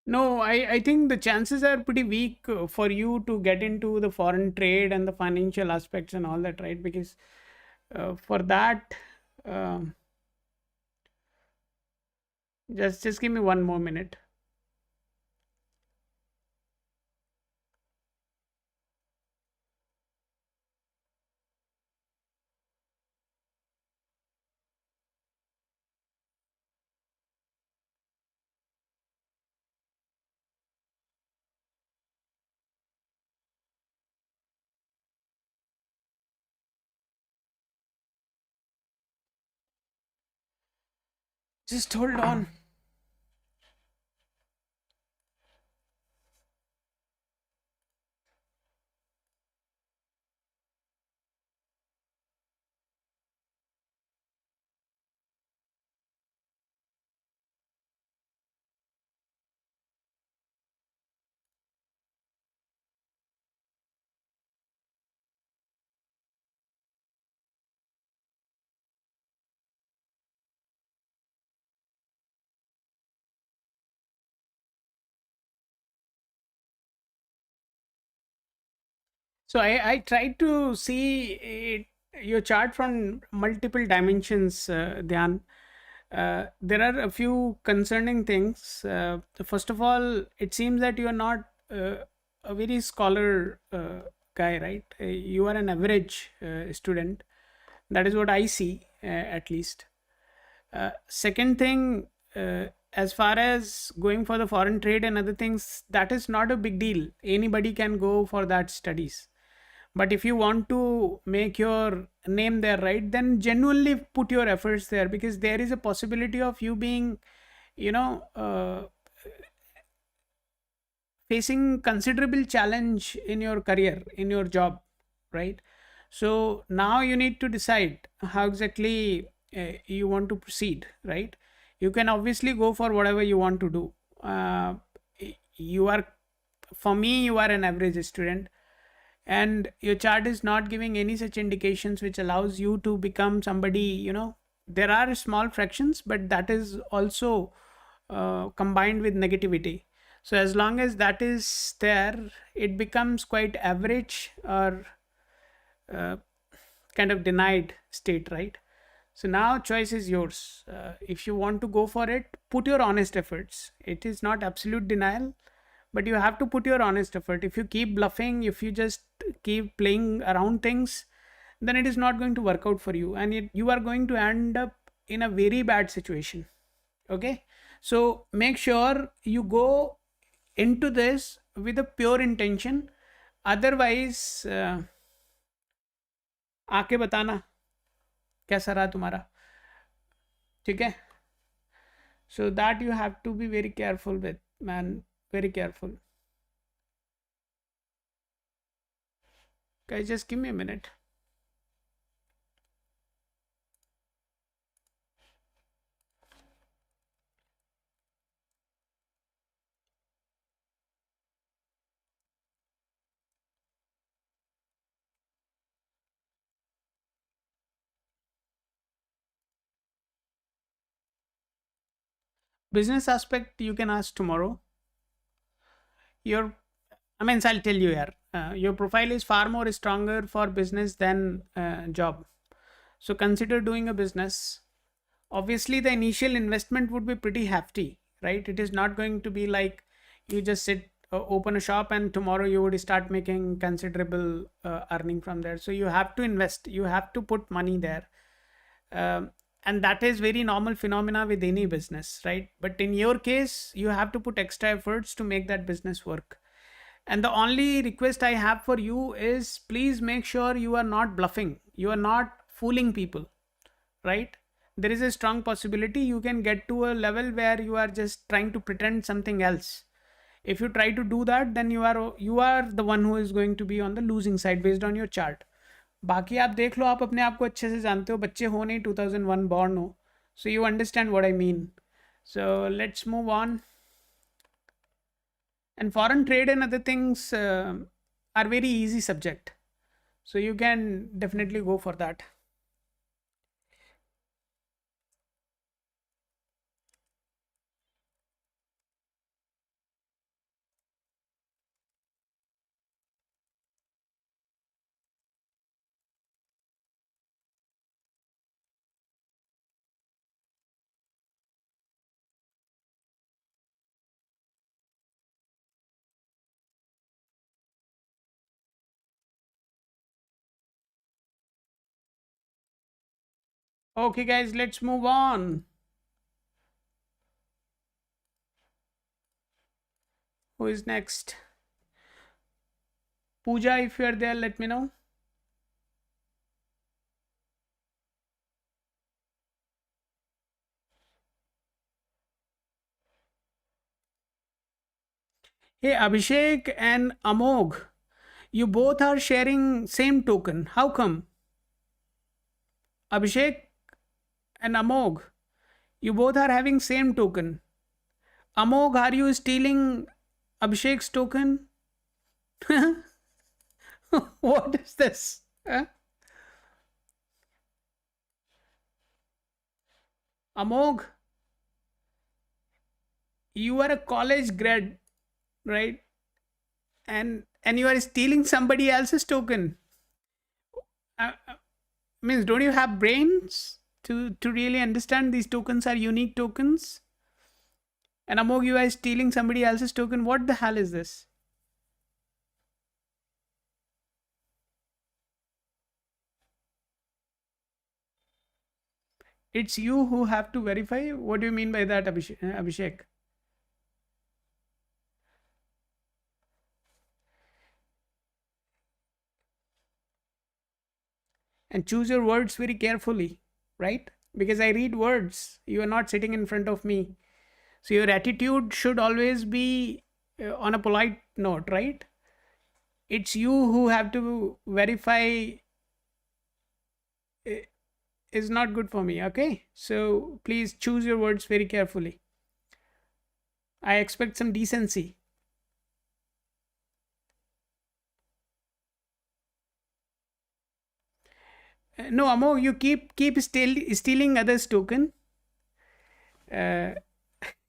S1: No, I think the chances are pretty weak for you to get into the foreign trade and the financial aspects and all that, right? Because for that, um Just give me one more minute. Just hold on. So I tried to see your chart from multiple dimensions, Dhyan. There are a few concerning things. First of all, it seems that you are not a very scholar guy, right? You are an average student. That is what I see, at least. Second thing, as far as going for the foreign trade and other things, that is not a big deal. Anybody can go for that studies. But if you want to make your name there, right, then genuinely put your efforts there, because there is a possibility of you being, you know, facing considerable challenge in your career, in your job, right? So now you need to decide how exactly you want to proceed, right? You can obviously go for whatever you want to do. You are, for me, you are an average student, and your chart is not giving any such indications which allows you to become somebody, there are small fractions, but that is also combined with negativity. So as long as that is there, it becomes quite average, or uh, kind of denied state, right? So now choice is yours. If you want to go for it, put your honest efforts. It is not absolute denial, but you have to put your honest effort. If you keep bluffing, if you just keep playing around things, then it is not going to work out for you, and you are going to end up in a very bad situation. Okay, so make sure you go into this with a pure intention. Otherwise, आके बताना कैसा रहा तुम्हारा. ठीक है. So that you have to be very careful with, man. Very careful. Guys, just give me a minute. Business aspect you can ask tomorrow. Your, I mean, I'll tell you here. Your profile is far more stronger for business than job. So consider doing a business. Obviously, the initial investment would be pretty hefty, right? It is not going to be like you just sit, open a shop, and tomorrow you would start making considerable earning from there. So you have to invest. You have to put money there. And that is very normal phenomena with any business, right? But in your case, you have to put extra efforts to make that business work. And the only request I have for you is, please make sure you are not bluffing, you are not fooling people, right? There is a strong possibility you can get to a level where you are just trying to pretend something else. If you try to do that, then you are the one who is going to be on the losing side based on your chart. बाकी आप देख लो, आप अपने आप को अच्छे से जानते हो, बच्चे हो नहीं 2001 born हो, so you understand what I mean. So let's move on. And foreign trade and other things are very easy subject, so you can definitely go for that. Okay, guys, let's move on. Who is next? Puja, if you are there, let me know. Hey, Abhishek and Amog, you both are sharing same token. How come? Abhishek and Amog, you both are having same token. Amog, are you stealing Abhishek's token? What is this? Huh? Amog, you are a college grad, right? And you are stealing somebody else's token. Means don't you have brains to really understand these tokens are unique tokens? And Amog, you are stealing somebody else's token. What the hell is this? It's you who have to verify. What do you mean by that, Abhishek? And choose your words very carefully, right? Because I read words. You are not sitting in front of me. So your attitude should always be on a polite note, right? It's you who have to verify uh, is not good for me, okay? So please choose your words very carefully. I expect some decency. No, Amo, you keep stealing others' token. Uh,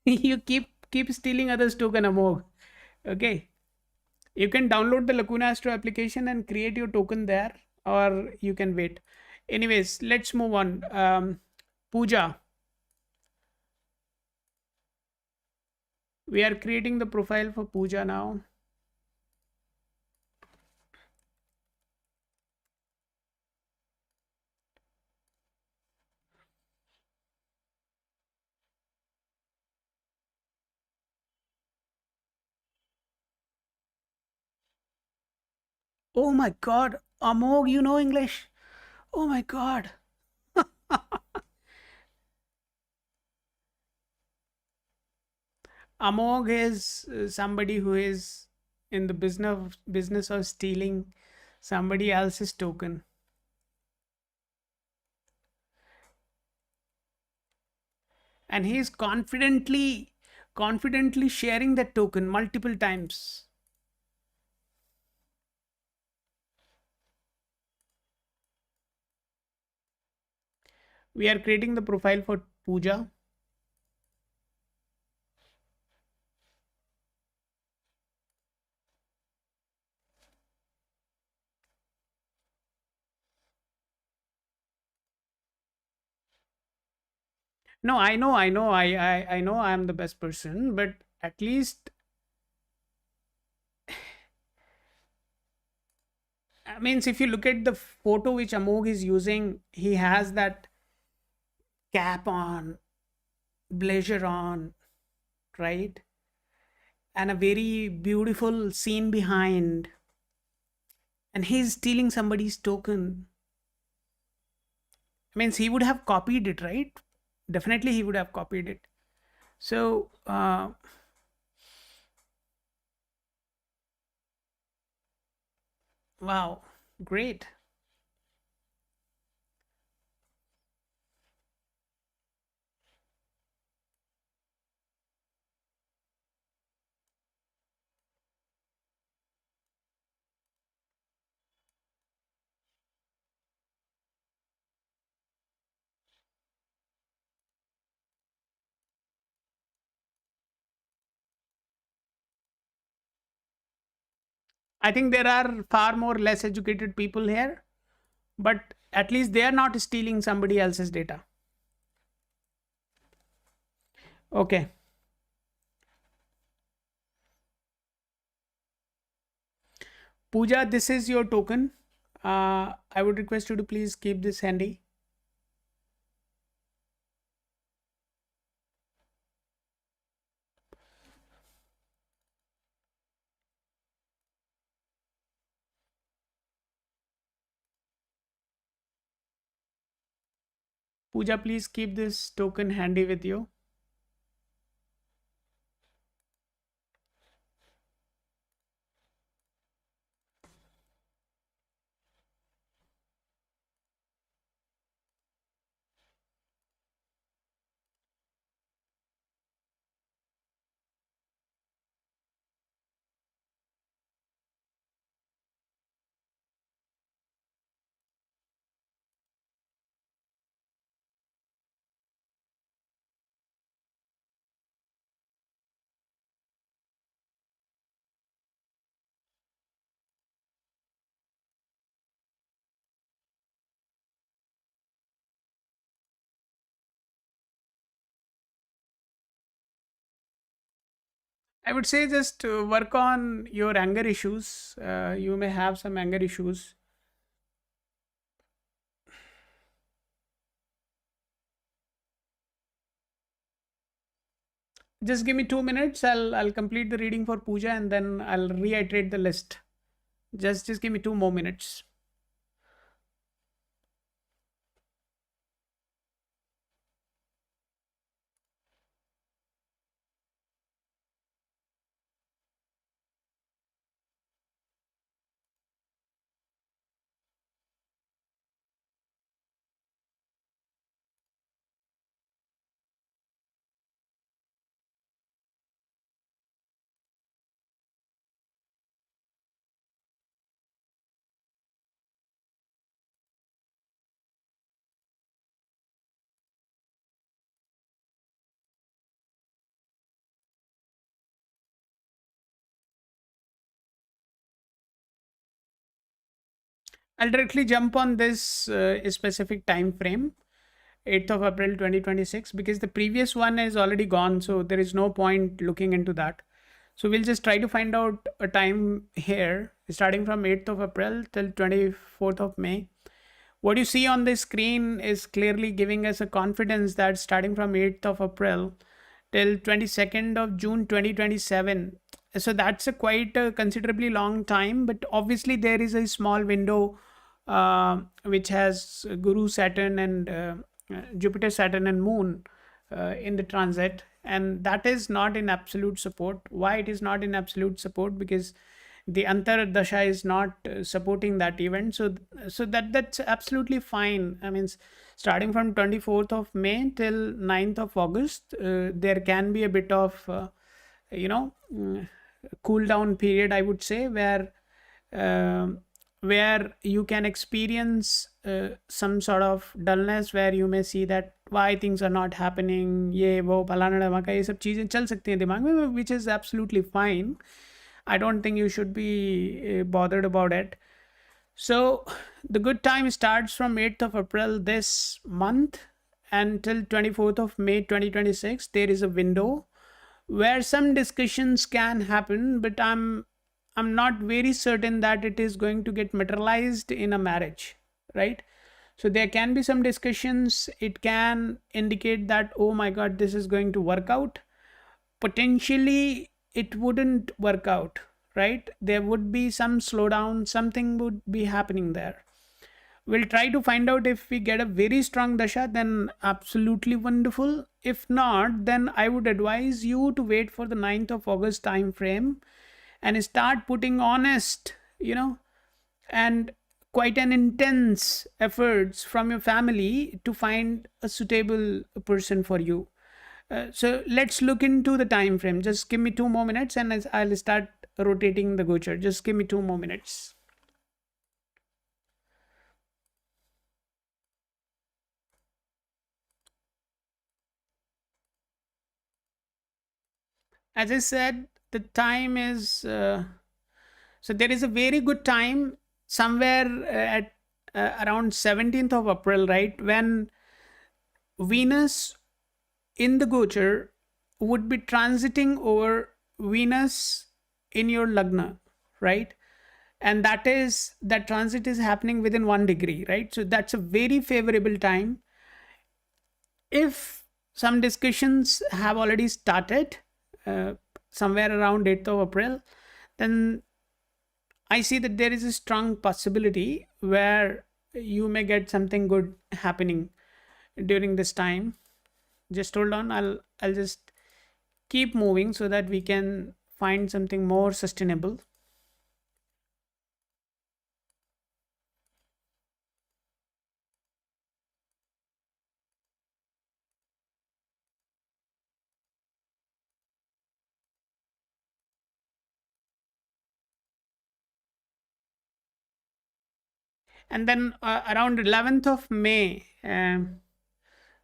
S1: you keep stealing others' token, Amo. Okay, you can download the Lacuna Astro application and create your token there, or you can wait. Anyways, let's move on. Puja, we are creating the profile for Puja now. Oh my God, Amog, you know English. Oh my God. Amog is somebody who is in the business of stealing somebody else's token, and he is confidently sharing that token multiple times. We are creating the profile for Puja. No, I know I am the best person, but at least I means if you look at the photo which Amog is using, he has that cap on, blazer on, right? And a very beautiful scene behind. And he's stealing somebody's token. Means he would have copied it, right? Definitely he would have copied it. So, wow, great. I think there are far more less educated people here, but at least they are not stealing somebody else's data. Okay. Pooja, this is your token. I would request you to please keep this handy. Puja, please keep this token handy with you. I would say just work on your anger issues. You may have some anger issues. Just give me 2 minutes. I'll complete the reading for Puja and then I'll reiterate the list. Just give me 2 more minutes. I'll directly jump on this specific time frame, 8th of April 2026, because the previous one is already gone. So there is no point looking into that. So we'll just try to find out a time here, starting from 8th of April till 24th of May. What you see on the screen is clearly giving us a confidence that starting from 8th of April till 22nd of June 2027. So that's a quite a considerably long time, but obviously there is a small window which has Guru Saturn and Jupiter Saturn and Moon in the transit, and that is not in absolute support. Why it is not in absolute support? Because the Antar Dasha is not supporting that event. So that's absolutely fine. I mean, starting from 24th of May till 9th of August, there can be a bit of you know cool down period, I would say, um where you can experience some sort of dullness, where you may see that why things are not happening, ये वो फलाना ढमाका, ये सब चीज़ें चल सकती हैं दिमाग में, which is absolutely fine. I don't think you should be bothered about it. So the good time starts from 8th of April this month until 24th of May 2026. There is a window where some discussions can happen, but I'm not very certain that it is going to get materialized in a marriage, right? So there can be some discussions. It can indicate that, oh my god, this is going to work out. Potentially it wouldn't work out, right? There would be some slowdown, something would be happening there. We'll try to find out. If we get a very strong dasha, then absolutely wonderful. If not, then I would advise you to wait for the 9th of August time frame and start putting honest, and quite an intense efforts from your family to find a suitable person for you. So let's look into the time frame. Just give me 2 more minutes and I'll start rotating the gochar. Just give me 2 more minutes. As I said, the time is so there is a very good time somewhere at around 17th of April, right? When Venus in the Gochar would be transiting over Venus in your Lagna, right? And that transit is happening within 1 degree, right? So that's a very favorable time. If some discussions have already started uh, somewhere around 8th of April, then I see that there is a strong possibility where you may get something good happening. during this time. Just hold on. I'll just keep moving so that we can find something more sustainable. And then around 11th of May,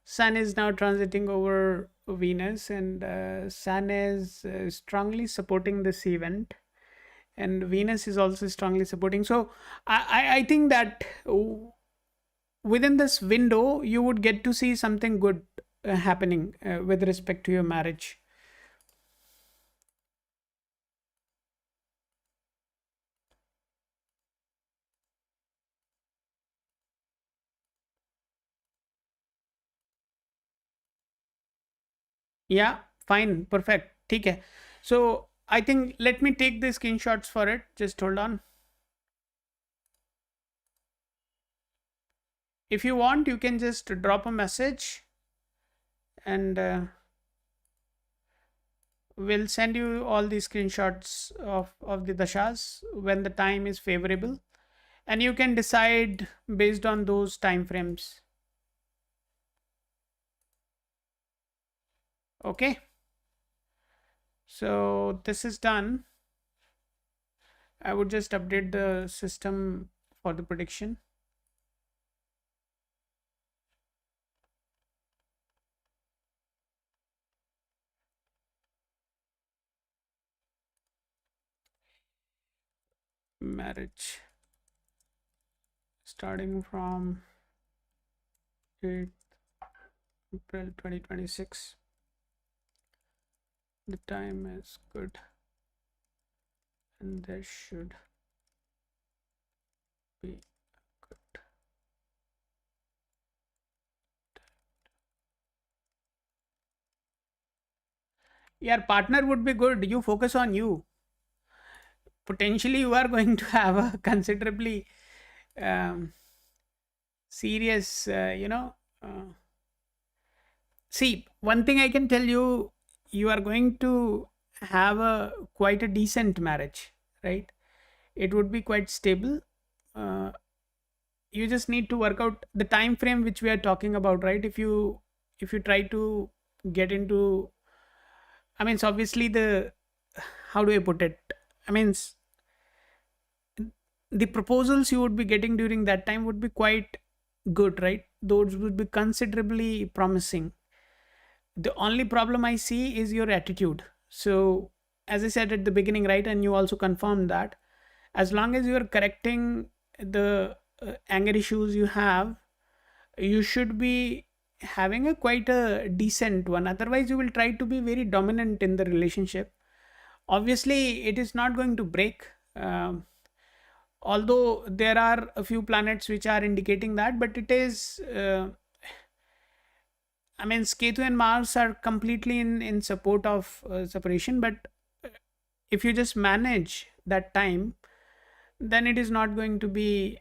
S1: Sun is now transiting over Venus, and Sun is strongly supporting this event, and Venus is also strongly supporting. So I think that within this window, you would get to see something good happening with respect to your marriage. Yeah, fine, perfect. Okay. So I think let me take the screenshots for it. Just hold on. If you want, you can just drop a message, and we'll send you all the screenshots of the dashas when the time is favorable, and you can decide based on those time frames. Okay. So this is done. I would just update the system for the prediction. Marriage starting from 8th April 2026. The time is good, and there should be good. Your partner would be good. You focus on you. Potentially, you are going to have a considerably um, serious, see, one thing I can tell you, you are going to have a quite a decent marriage, right? It would be quite stable. Uh, you just need to work out the time frame which we are talking about, right? If you try to get into, I mean, it's obviously the, how do I put it? I mean, the proposals you would be getting during that time would be quite good, right? Those would be considerably promising. The only problem I see is your attitude. So, as I said at the beginning, right, and you also confirmed that, as long as you are correcting the anger issues you have, you should be having a quite a decent one. Otherwise, you will try to be very dominant in the relationship. Obviously, it is not going to break. Although there are a few planets which are indicating that, but it is I mean, Ketu and Mars are completely in support of separation, but uh, if you just manage that time, then it is not going to be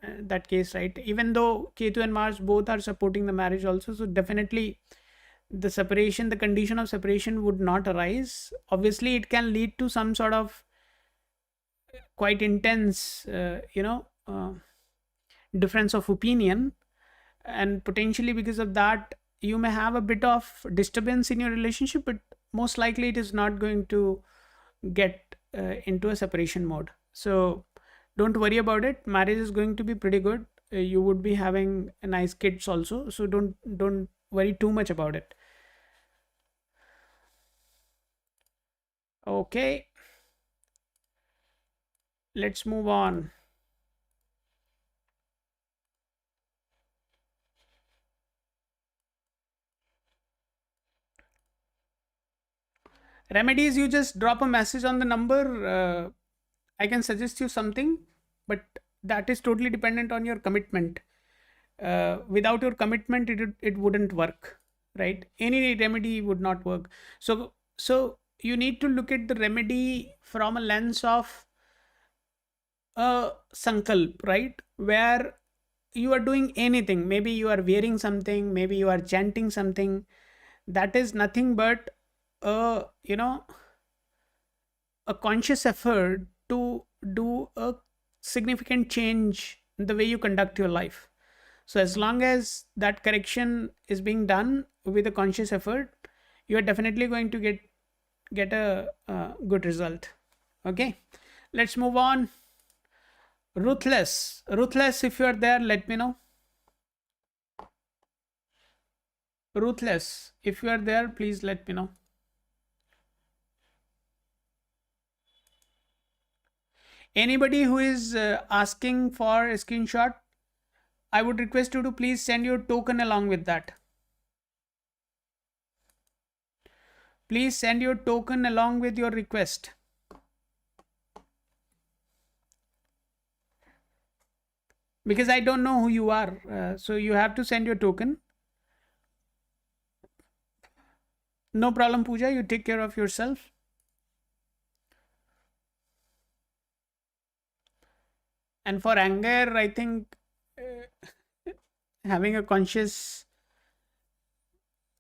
S1: that case, right? Even though Ketu and Mars both are supporting the marriage also, so definitely the separation, the condition of separation would not arise. Obviously, it can lead to some sort of quite intense, difference of opinion, and potentially because of that you may have a bit of disturbance in your relationship, but most likely it is not going to get into a separation mode. So don't worry about it. Marriage is going to be pretty good. You would be having nice kids also, so don't worry too much about it. Okay, let's move on. Remedies, you just drop a message on the number. I can suggest you something, but that is totally dependent on your commitment. Without your commitment, it wouldn't work, right? Any remedy would not work. So you need to look at the remedy from a lens of a sankalp, right? Where you are doing anything, maybe you are wearing something, maybe you are chanting something, that is nothing but a, a conscious effort to do a significant change in the way you conduct your life. So as long as that correction is being done with a conscious effort, you are definitely going to get a, good result. Okay, let's move on. Ruthless, if you are there, let me know. Ruthless, if you are there, please let me know. Anybody who is asking for a screenshot, I would request you to please send your token along with that. Please send your token along with your request. Because I don't know who you are. So you have to send your token. No problem, Puja. You take care of yourself. And for anger, I think having a conscious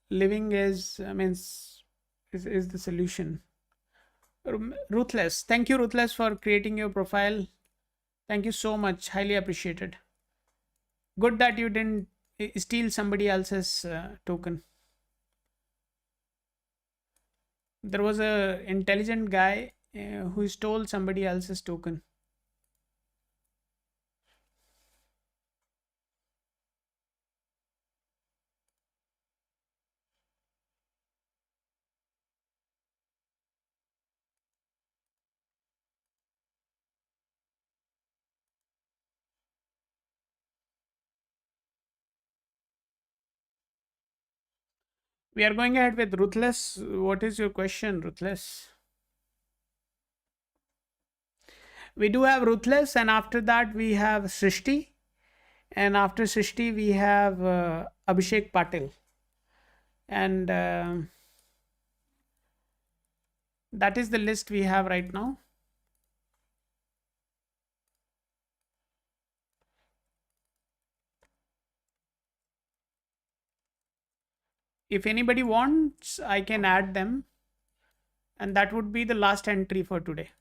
S1: living is, I mean, is the solution. Ruthless. Thank you, Ruthless, for creating your profile. Thank you so much. Highly appreciated. Good that you didn't steal somebody else's token. There was a intelligent guy who stole somebody else's token. We are going ahead with Ruthless. What is your question, Ruthless? We do have Ruthless, and after that we have Srishti, and after Srishti we have Abhishek Patil, and that is the list we have right now. If anybody wants, I can add them, and that would be the last entry for today.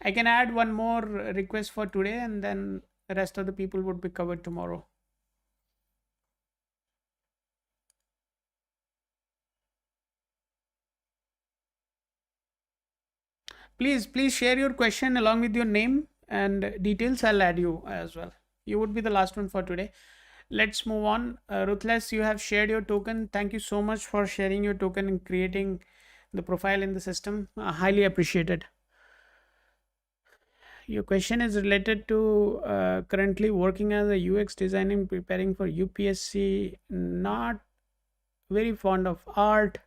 S1: I can add one more request for today, and then the rest of the people would be covered tomorrow. Please share your question along with your name and details. I'll add you as well. You would be the last one for today. Let's move on. Ruthless, you have shared your token. Thank you so much for sharing your token and creating the profile in the system. Highly appreciated. Your question is related to currently working as a UX designing, preparing for UPSC. Not very fond of art.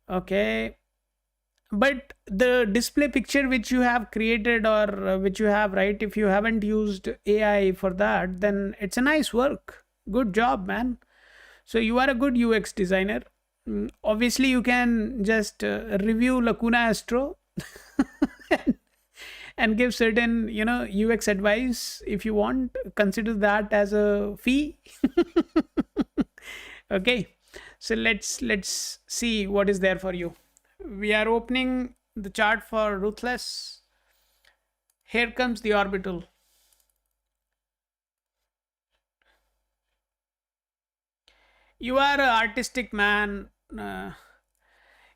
S1: Okay, but the display picture which you have created, or which you have, right, if you haven't used AI for that, then it's a nice work. Good job, man. So you are a good UX designer. Obviously you can just review Lacuna Astro and give certain, UX advice. If you want, consider that as a fee. Okay, so let's see what is there for you. We are opening the chart for Ruthless. Here comes the orbital. You are an artistic man.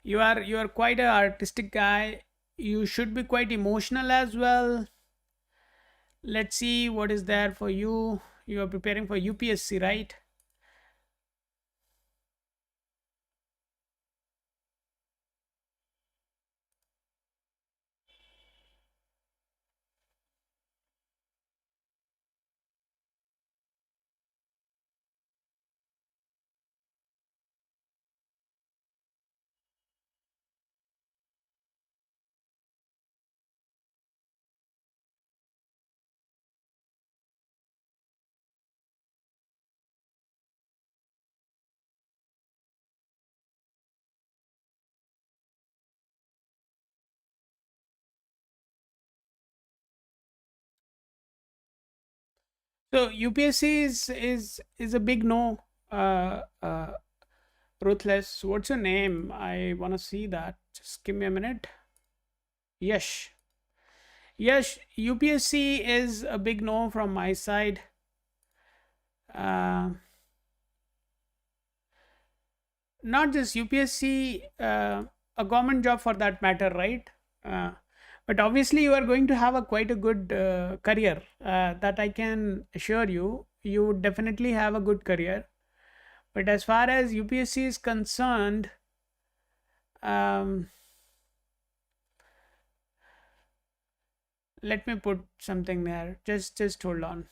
S1: You are quite an artistic guy. You should be quite emotional as well. Let's see what is there for you. You are preparing for UPSC, right? So UPSC is a big no. Ruthless. What's your name? I want to see that. Just give me a minute. Yes. Yes, UPSC is a big no from my side. Uh, Not just UPSC, a government job for that matter, right? Uh, but obviously, you are going to have a quite a good career. That I can assure you. You would definitely have a good career. But as far as UPSC is concerned, um, let me put something there. Just hold on.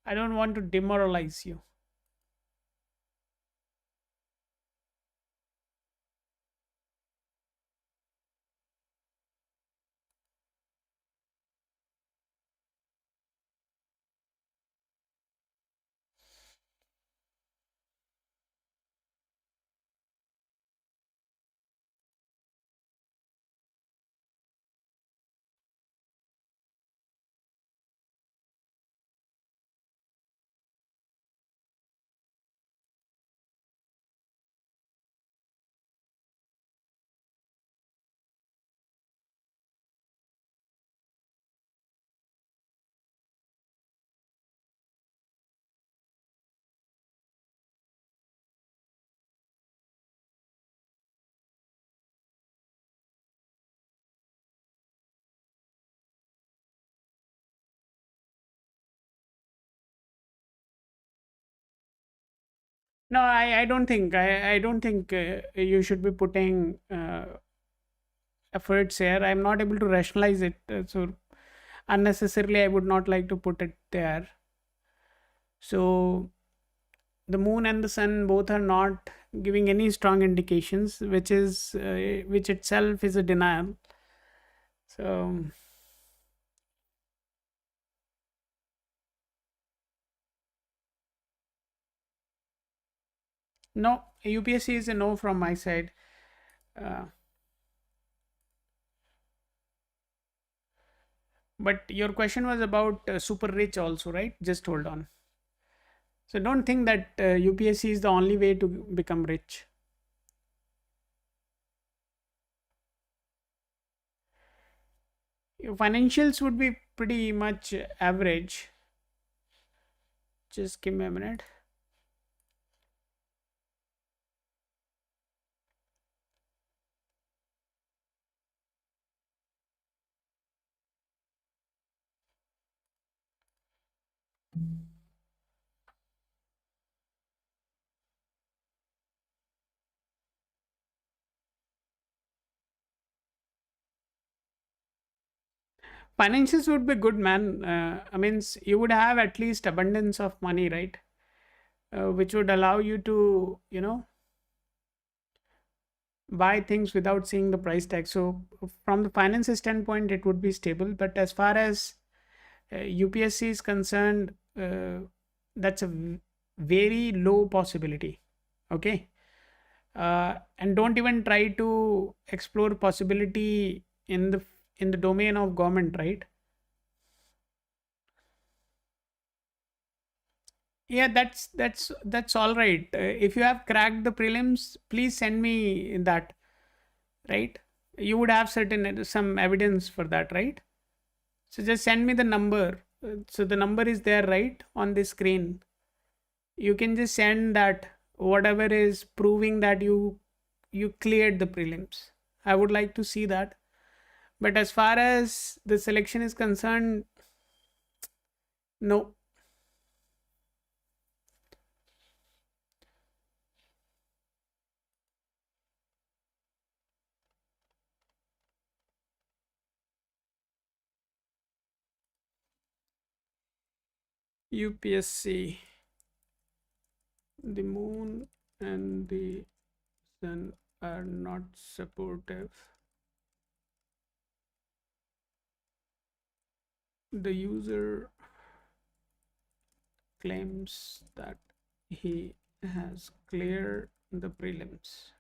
S1: I don't want to demoralize you. No, I don't think I don't think you should be putting efforts here. I'm not able to rationalize it, so unnecessarily I would not like to put it there. So the moon and the sun both are not giving any strong indications, which itself is a denial. So no, UPSC is a no from my side. Uh, but your question was about super rich also, right? Just hold on. So don't think that UPSC is the only way to become rich. Your financials would be pretty much average. Just give me a minute. Finances would be good, man. I mean, you would have at least abundance of money, right? Which would allow you to, buy things without seeing the price tag. So, from the finances standpoint, it would be stable. But as far as UPSC is concerned, that's a very low possibility. Okay. And don't even try to explore possibility in the domain of government, right? Yeah, that's all right. If you have cracked the prelims, please send me that, right? You would have certain some evidence for that, right? So just send me the number. So the number is there, right, on the screen. You can just send that, whatever is proving that you cleared the prelims. I would like to see that. But as far as the selection is concerned, no. UPSC, the moon and the sun are not supportive. The user claims that he has cleared the prelims.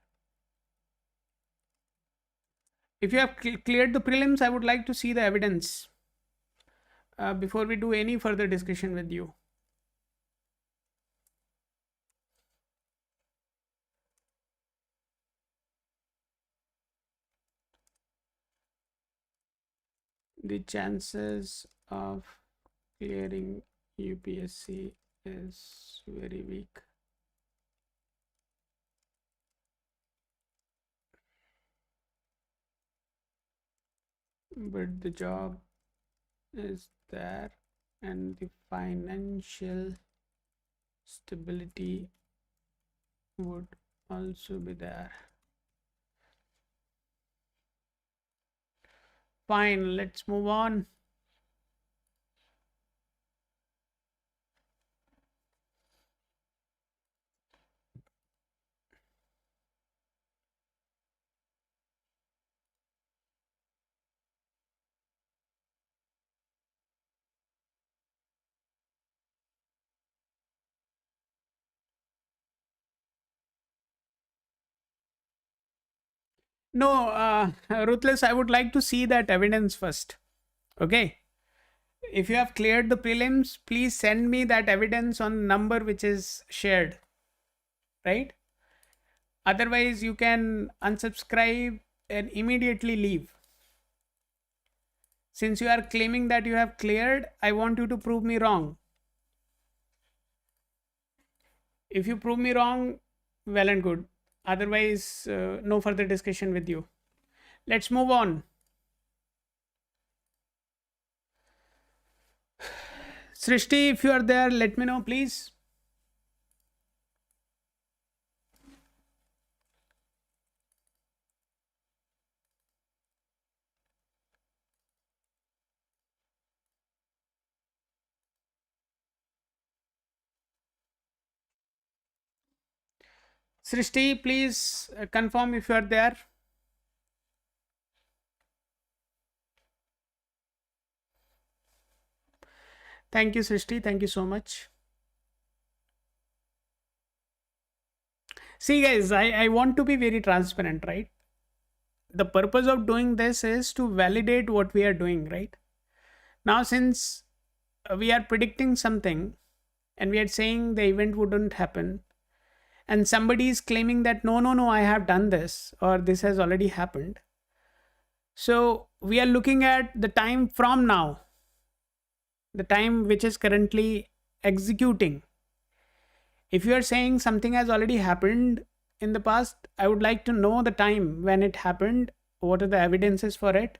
S1: If you have cleared the prelims, I would like to see the evidence. before we do any further discussion with you. The chances of clearing UPSC is very weak. But the job is there and the financial stability would also be there. Fine, let's move on. No, Ruthless, I would like to see that evidence first. Okay. If you have cleared the prelims, please send me that evidence on number which is shared. Right? Otherwise, you can unsubscribe and immediately leave. Since you are claiming that you have cleared, I want you to prove me wrong. If you prove me wrong, well and good. Otherwise, no further discussion with you. Let's move on. Srishti, if you are there, let me know, please. Srishti, please confirm if you are there. Thank you, Srishti. Thank you so much. See, guys, I want to be very transparent, right? The purpose of doing this is to validate what we are doing, right? Now, since we are predicting something and we are saying the event wouldn't happen, and somebody is claiming that no, I have done this or this has already happened. So we are looking at the time from now, the time which is currently executing. If you are saying something has already happened in the past, I would like to know the time when it happened, what are the evidences for it.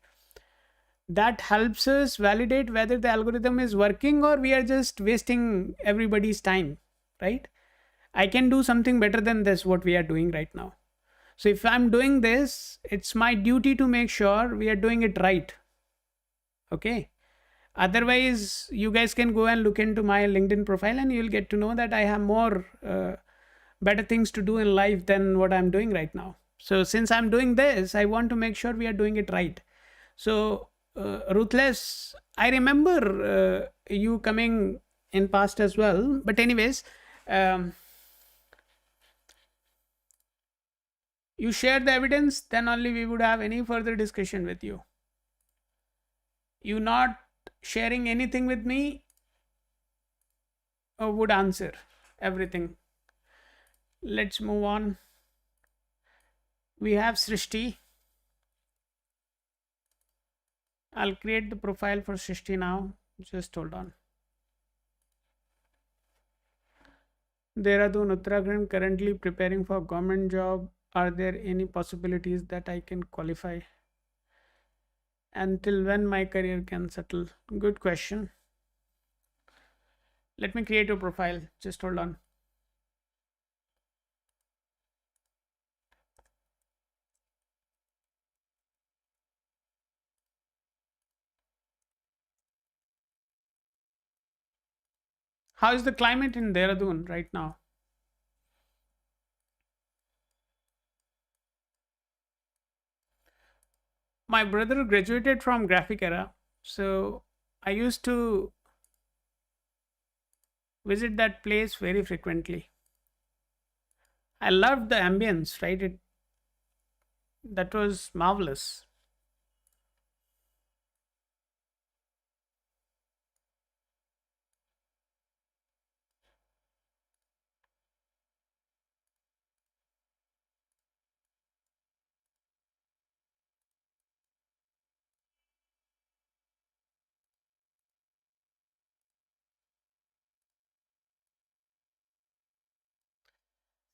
S1: That helps us validate whether the algorithm is working or we are just wasting everybody's time, right? I can do something better than this, what we are doing right now. So if I'm doing this, it's my duty to make sure we are doing it right. Okay. Otherwise, you guys can go and look into my LinkedIn profile and you'll get to know that I have more better things to do in life than what I'm doing right now. So since I'm doing this, I want to make sure we are doing it right. So Ruthless, I remember you coming in past as well. But anyways, you share the evidence, then only we would have any further discussion with you. You not sharing anything with me would answer everything. Let's move on. We have Srishti. I'll create the profile for Srishti now. Just hold on. Dehradun, Uttarakhand, currently preparing for government job. Are there any possibilities that I can qualify? Until when my career can settle? Good question. Let me create a profile. Just hold on. How is the climate in Dehradun right now? My brother graduated from Graphic Era, so I used to visit that place very frequently. I loved the ambience, right? That was marvelous.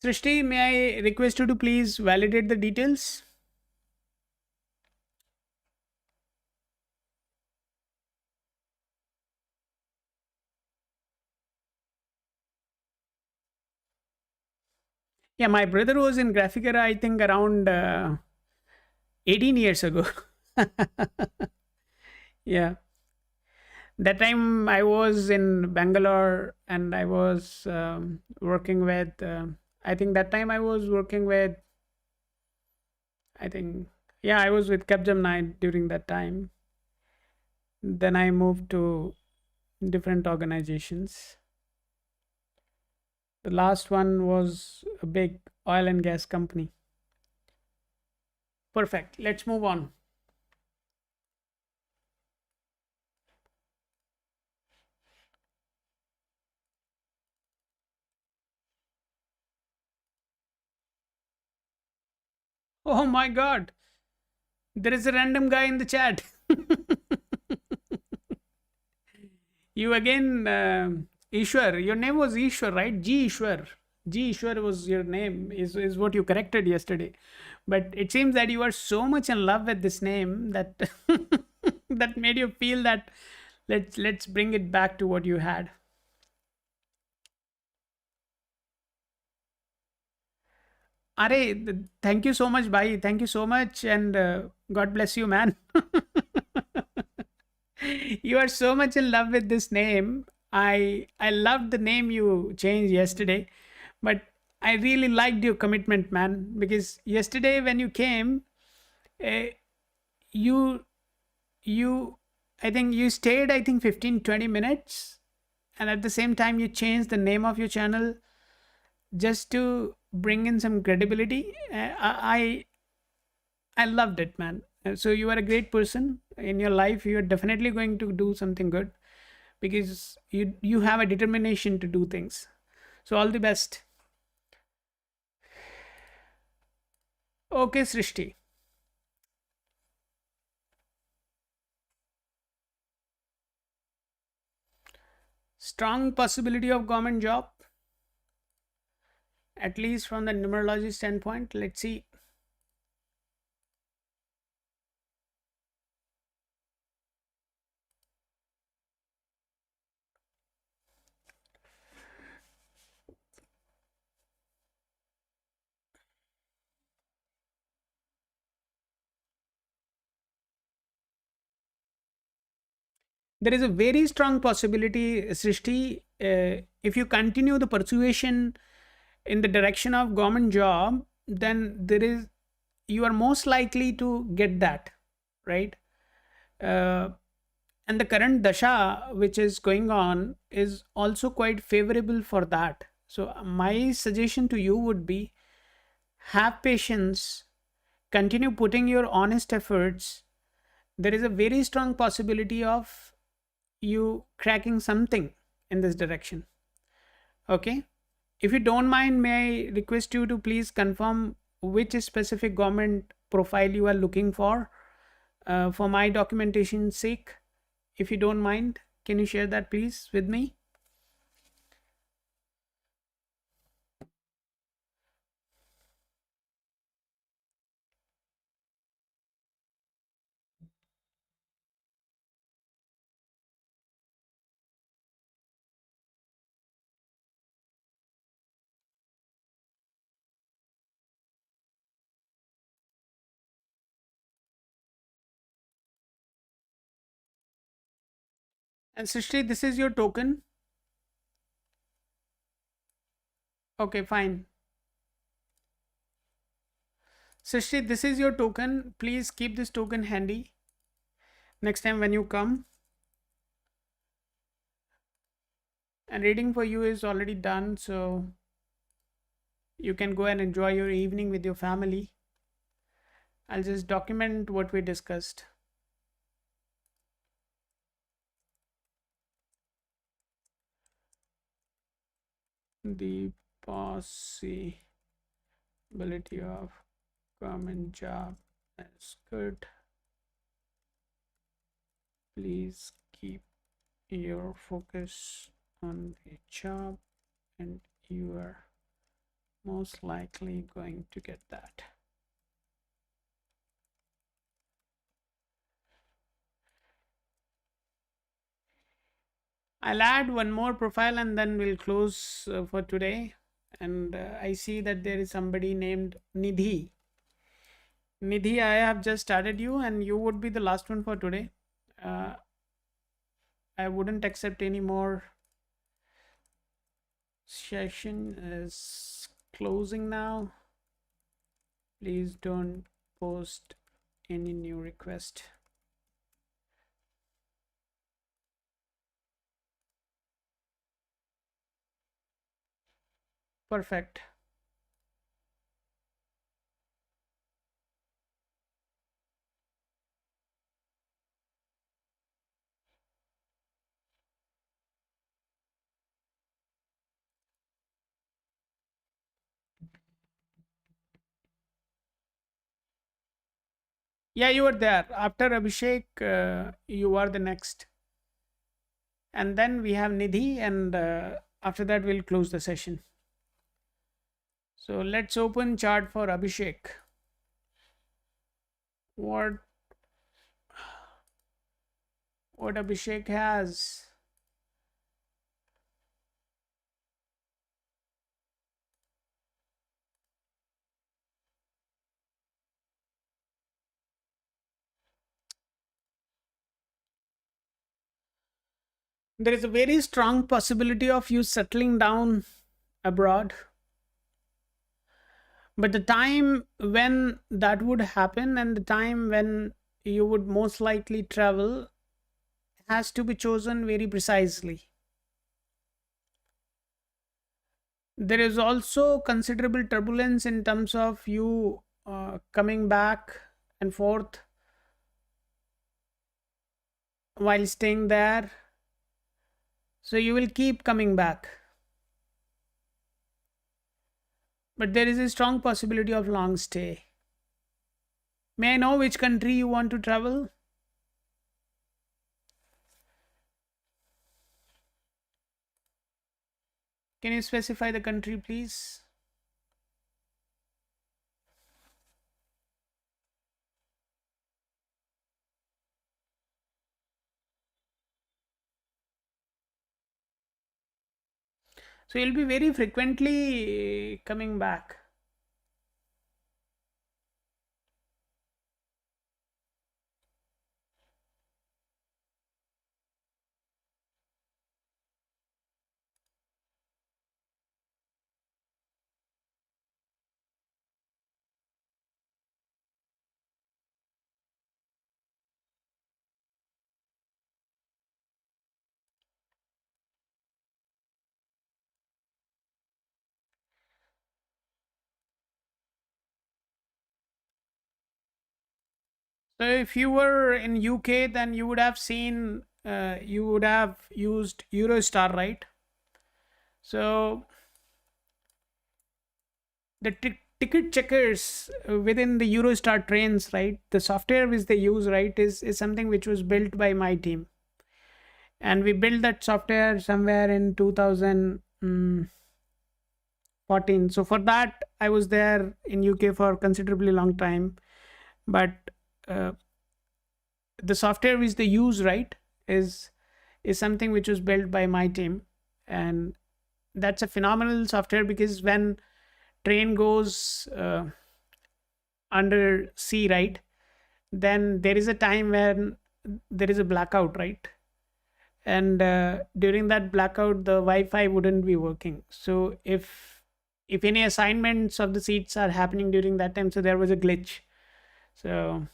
S1: Srishti, may I request you to please validate the details? Yeah, my brother was in Graphicara, I think around 18 years ago. Yeah. That time I was in Bangalore and I was working with, I think that time I was working with, I think, yeah, I was with Capgemini during that time. Then I moved to different organizations. The last one was a big oil and gas company. Perfect. Let's move on. Oh my God. There is a random guy in the chat. You again, Ishwar. Your name was Ishwar, right? G Ishwar. G Ishwar was your name, is what you corrected yesterday. But it seems that you are so much in love with this name that that made you feel that let's bring it back to what you had. Are, thank you so much, bhai. Thank you so much, and God bless you, man. You are so much in love with this name. I loved the name you changed yesterday, but I really liked your commitment, man. Because yesterday when you came, uh, you you I think you stayed, I think 15-20 minutes, and at the same time you changed the name of your channel just to bring in some credibility. I loved it, man. So you are a great person in your life. You are definitely going to do something good because you have a determination to do things. So all the best. Okay, Srishti. Strong possibility of government job, at least from the numerology standpoint. Let's see. There is a very strong possibility, Srishti, if you continue the persuasion in the direction of government job, then there is, you are most likely to get that, right? uh, and the current dasha which is going on is also quite favorable for that. So my suggestion to you would be, have patience, continue putting your honest efforts. There is a very strong possibility of you cracking something in this direction. Okay, if you don't mind, may I request you to please confirm which specific government profile you are looking for my documentation sake? If you don't mind, can you share that please with me? And Srishti, this is your token. Okay, fine. Srishti, this is your token. Please keep this token handy. Next time when you come, and reading for you is already done, so you can go and enjoy your evening with your family. I'll just document what we discussed. The possibility of government job is good. Please keep your focus on the job and your most likely going to get that. I'll add one more profile and then we'll close for today. And I see that there is somebody named Nidhi. Nidhi, I have just started you and you would be the last one for today. I wouldn't accept any more. Session is closing now. Please don't post any new request. Perfect. Yeah, you were there. After Abhishek, you are the next. And then we have Nidhi, and after that, we'll close the session. So let's open chart for Abhishek. What Abhishek has? There is a very strong possibility of you settling down abroad. But the time when that would happen and the time when you would most likely travel has to be chosen very precisely. There is also considerable turbulence in terms of you coming back and forth while staying there. So you will keep coming back. But there is a strong possibility of long stay. May I know which country you want to travel? Can you specify the country, please? So you'll be very frequently coming back. So if you were in UK, then you would have seen, you would have used Eurostar, right? So the ticket checkers within the Eurostar trains, right? The software which they use, right, is something which was built by my team, and we built that software somewhere in 2014. So for that, I was there in UK for considerably long time, but uh, the software which they use, right, is something which was built by my team, and that's a phenomenal software because when train goes under sea, right, then there is a time when there is a blackout, right, and during that blackout the Wi-Fi wouldn't be working. So if any assignments of the seats are happening during that time, so there was a glitch. So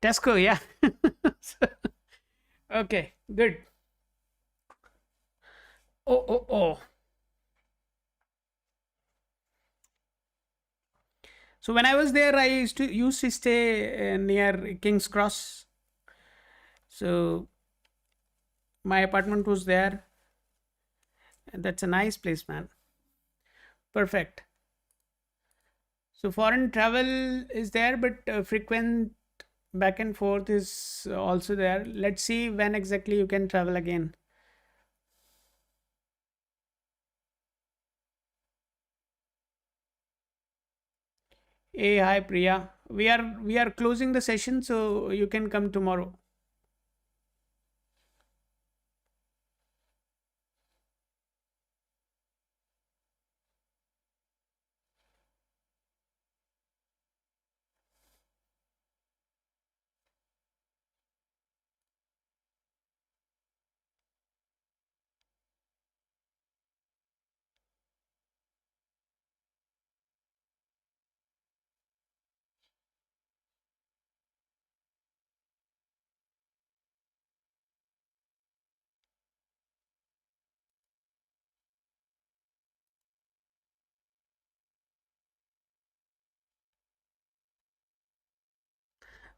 S1: Tesco, yeah. So, okay, good. Oh. So when I was there, I used to stay near King's Cross. So my apartment was there. And that's a nice place, man. Perfect. So foreign travel is there, but frequent back and forth is also there. Let's see when exactly you can travel again. Hey, hi Priya. We are closing the session, so you can come tomorrow.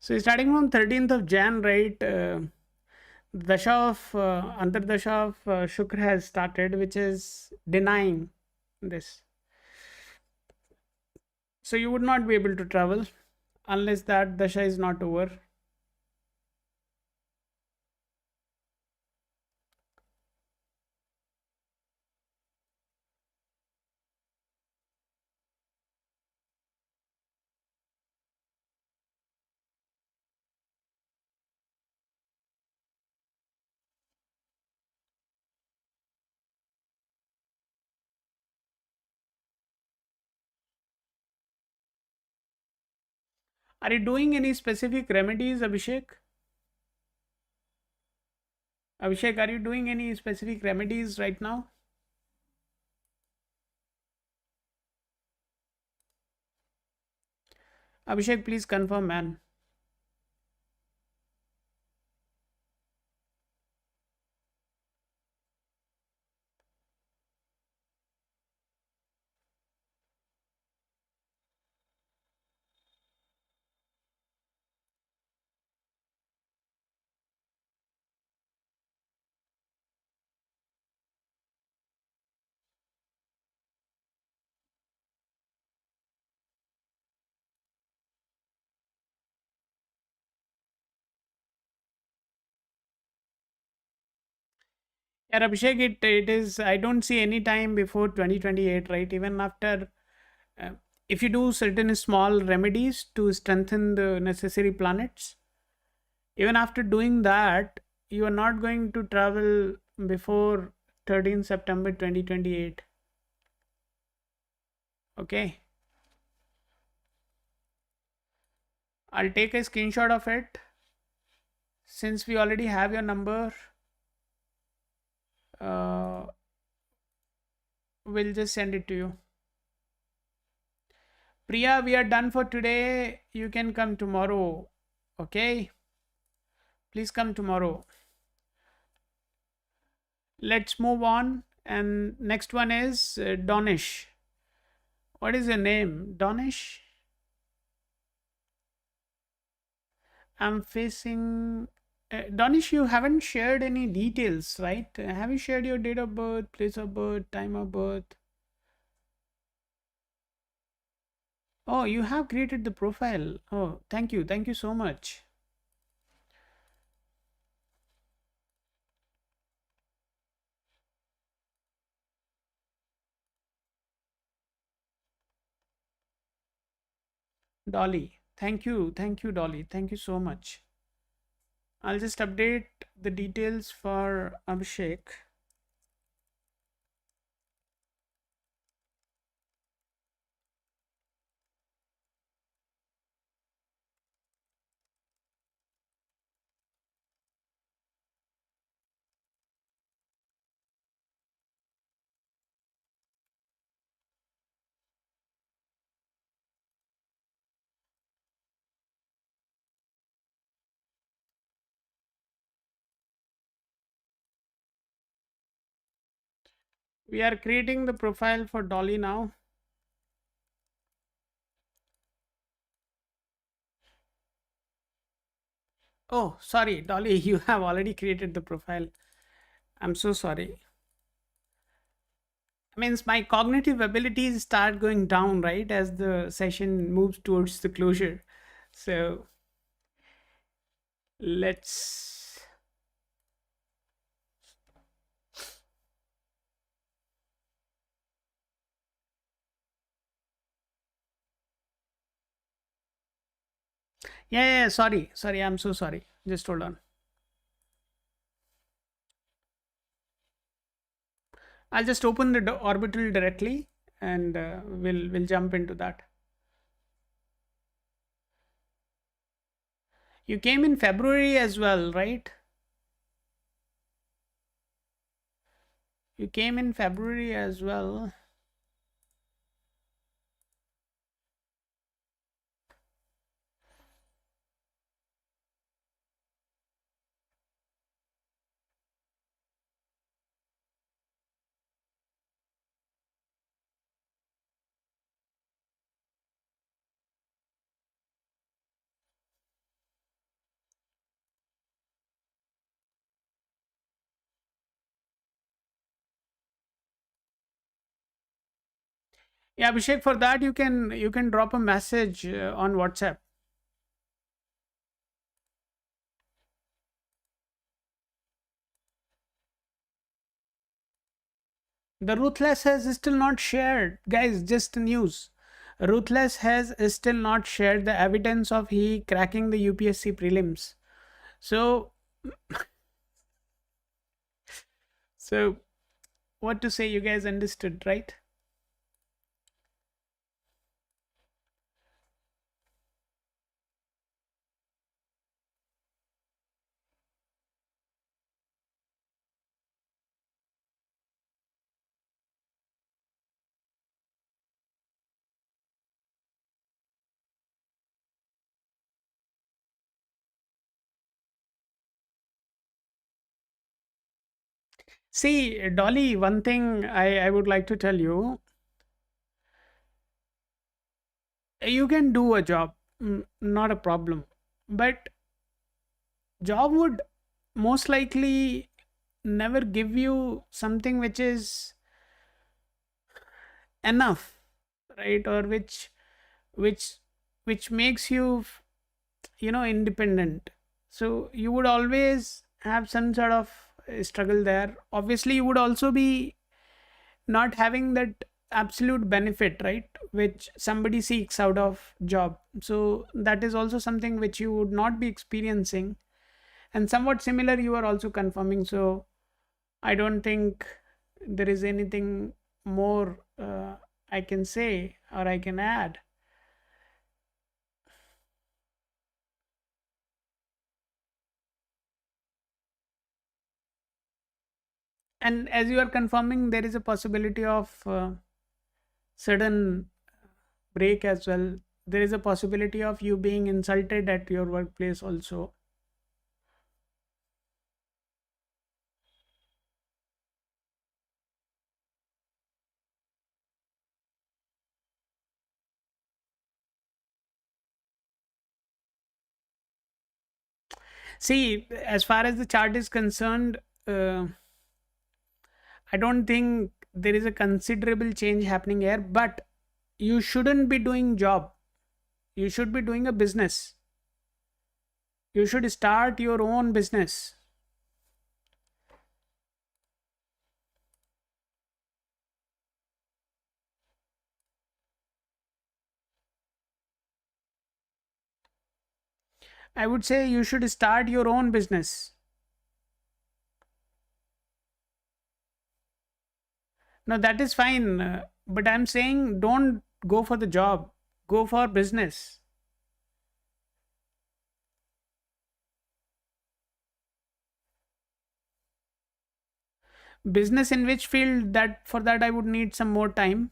S1: So starting from 13th of Jan, right? Dasha of Antardasha of Shukra has started, which is denying this. So you would not be able to travel unless that Dasha is not over. Are you doing any specific remedies, Abhishek? Abhishek, are you doing any specific remedies right now? Abhishek, please confirm, man. Yeah, Abhishek, it is. I don't see any time before 2028, right? Even after, uh, if you do certain small remedies to strengthen the necessary planets, even after doing that, you are not going to travel before 13th September 2028. Okay, I'll take a screenshot of it. Since we already have your number, uh, we'll just send it to you. Priya, we are done for today. You can come tomorrow. Okay, please come tomorrow. Let's move on. And next one is Donish. What is your name? Donish? I'm facing. Donish, you haven't shared any details, right? Have you shared your date of birth, place of birth, time of birth? Oh, you have created the profile. Oh, thank you. Thank you so much. Dolly. Thank you. Thank you, Dolly. Thank you so much. I'll just update the details for Abhishek. We are creating the profile for Dolly now. Oh, sorry, Dolly, you have already created the profile. I'm so sorry. Means my cognitive abilities start going down, right, as the session moves towards the closure. So let's. Yeah, sorry, I'm so sorry. Just hold on. I'll just open the orbital directly, and we'll jump into that. You came in February as well, right? You came in February as well. Yeah, Abhishek, for that you can drop a message on WhatsApp. The Ruthless has still not shared, guys. Just news. Ruthless has still not shared the evidence of he cracking the UPSC prelims. So, so what to say? You guys understood, right? See, Dolly, one thing I would like to tell you, you can do a job, not a problem. But job would most likely never give you something which is enough, right? Or which which makes you, independent. So you would always have some sort of struggle there. Obviously, you would also be not having that absolute benefit, right, which somebody seeks out of job. So that is also something which you would not be experiencing, and somewhat similar you are also confirming. So I don't think there is anything more I can say or I can add. And as you are confirming, there is a possibility of certain break as well. There is a possibility of you being insulted at your workplace also. See, as far as the chart is concerned, uh, I don't think there is a considerable change happening here, but you shouldn't be doing job. You should be doing a business. You should start your own business. I would say you should start your own business. No, that is fine. But I'm saying don't go for the job, go for business. Business in which field? That for that I would need some more time.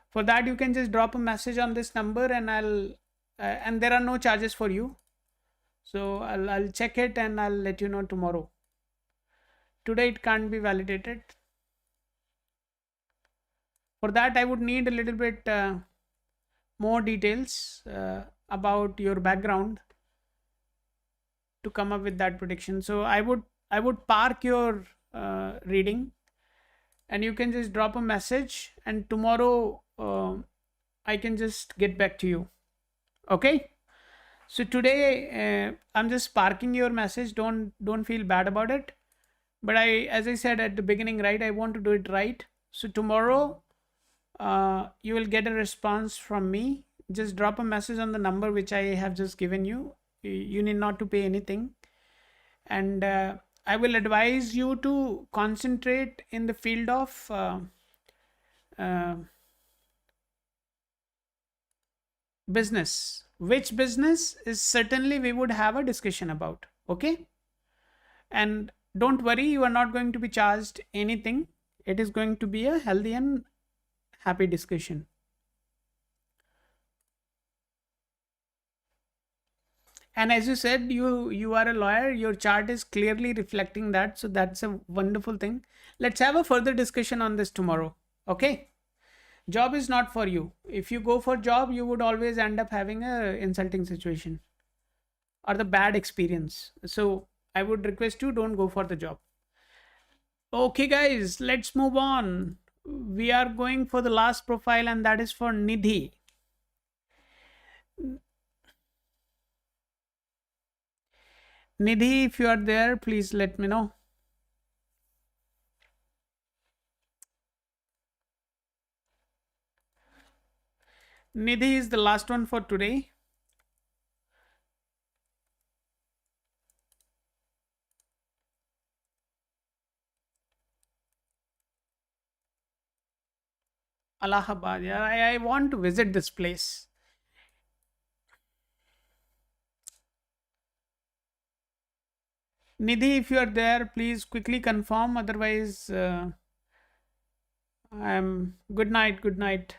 S1: For that, you can just drop a message on this number, and and there are no charges for you. So I'll check it and I'll let you know tomorrow. Today it can't be validated. For that, I would need a little bit more details about your background to come up with that prediction. So I would park your reading, and you can just drop a message, and tomorrow I can just get back to you. Okay. So today I'm just parking your message. Don't feel bad about it. But as I said at the beginning, right, I want to do it right. So tomorrow you will get a response from me just drop a message on the number which I have just given you. You need not to pay anything, and I will advise you to concentrate in the field of uh, business. Which business is certainly we would have a discussion about. Okay, and don't worry, you are not going to be charged anything. It is going to be a healthy and happy discussion. And as you said, you are a lawyer, your chart is clearly reflecting that, so that's a wonderful thing. Let's have a further discussion on this tomorrow. Okay, job is not for you. If you go for job, you would always end up having a insulting situation or the bad experience. So I would request you, don't go for the job. Okay guys, let's move on. We are going for the last profile, and that is for Nidhi. Nidhi, if you are there, please let me know. Nidhi is the last one for today. Allahabad. Yeah, I want to visit this place. Nidhi, if you are there, please quickly confirm. Otherwise, I'm good night. Good night.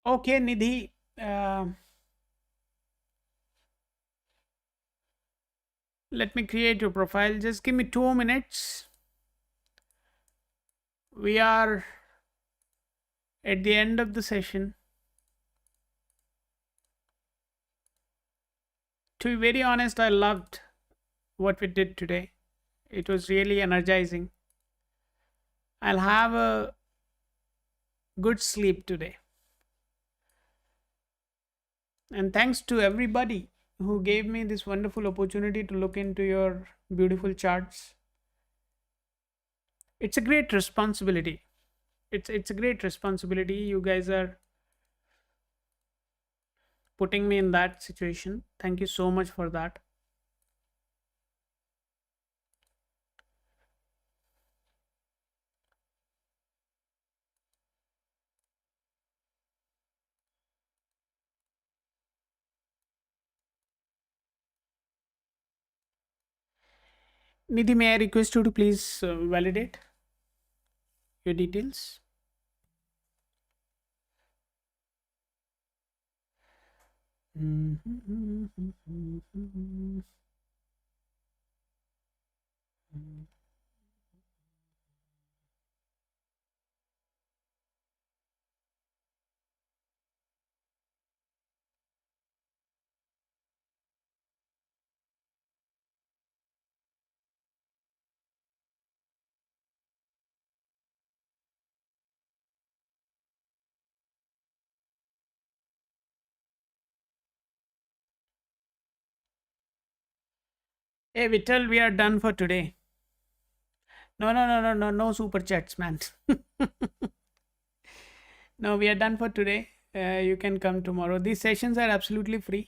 S1: Okay, Nidhi. Let me create your profile. Just give me 2 minutes. We are at the end of the session. To be very honest, I loved what we did today. It was really energizing. I'll have a good sleep today. And thanks to everybody who gave me this wonderful opportunity to look into your beautiful charts. It's a great responsibility. It's a great responsibility. You guys are putting me in that situation. Thank you so much for that. Nidhi, may I request you to please validate your details? Hey, Vittal, we are done for today. No super chats, man. No, we are done for today. You can come tomorrow. These sessions are absolutely free.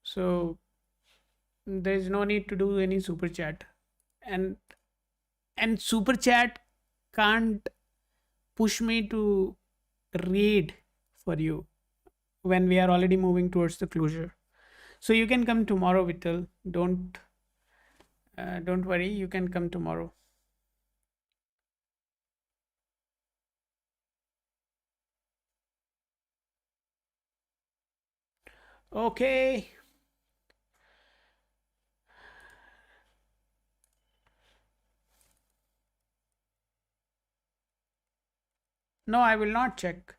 S1: So there's no need to do any super chat. And super chat can't push me to read for you when we are already moving towards the closure. So you can come tomorrow, Vittal. Don't worry. You can come tomorrow. Okay. No, I will not check.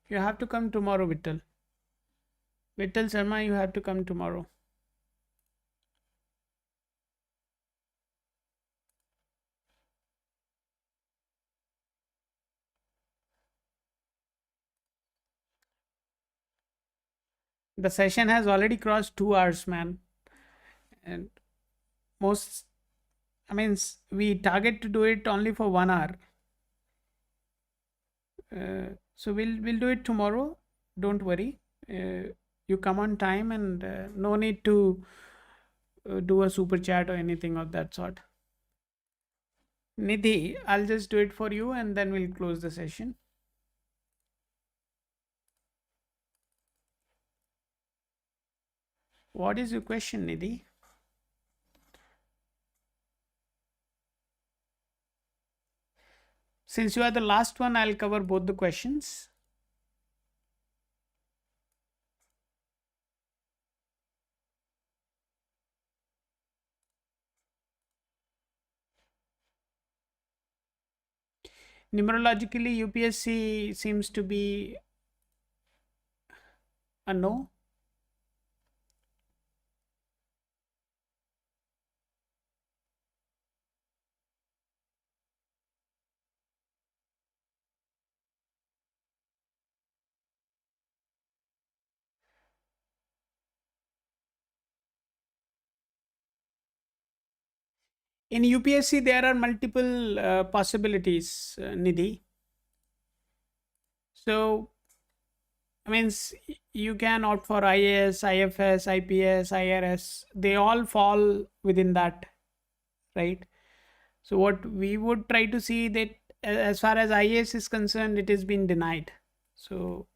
S1: You have to come tomorrow, Vittal. Vittal Sharma, you have to come tomorrow. The session has already crossed 2 hours, man. And most, I mean, we target to do it only for 1 hour. So we'll do it tomorrow. Don't worry. You come on time, and no need to do a super chat or anything of that sort. Nidhi, I'll just do it for you, and then we'll close the session. What is your question, Nidhi? Since you are the last one, I'll cover both the questions. Numerologically, UPSC seems to be a no. In UPSC, there are multiple possibilities, Nidhi. So, I mean, you can opt for IAS, IFS, IPS, IRS. They all fall within that, right? So, what we would try to see that as far as IAS is concerned, it has been denied. So,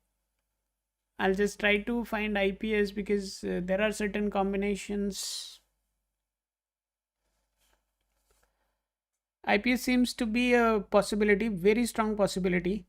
S1: I'll just try to find IPS because there are certain combinations. IPS seems to be a possibility, very strong possibility.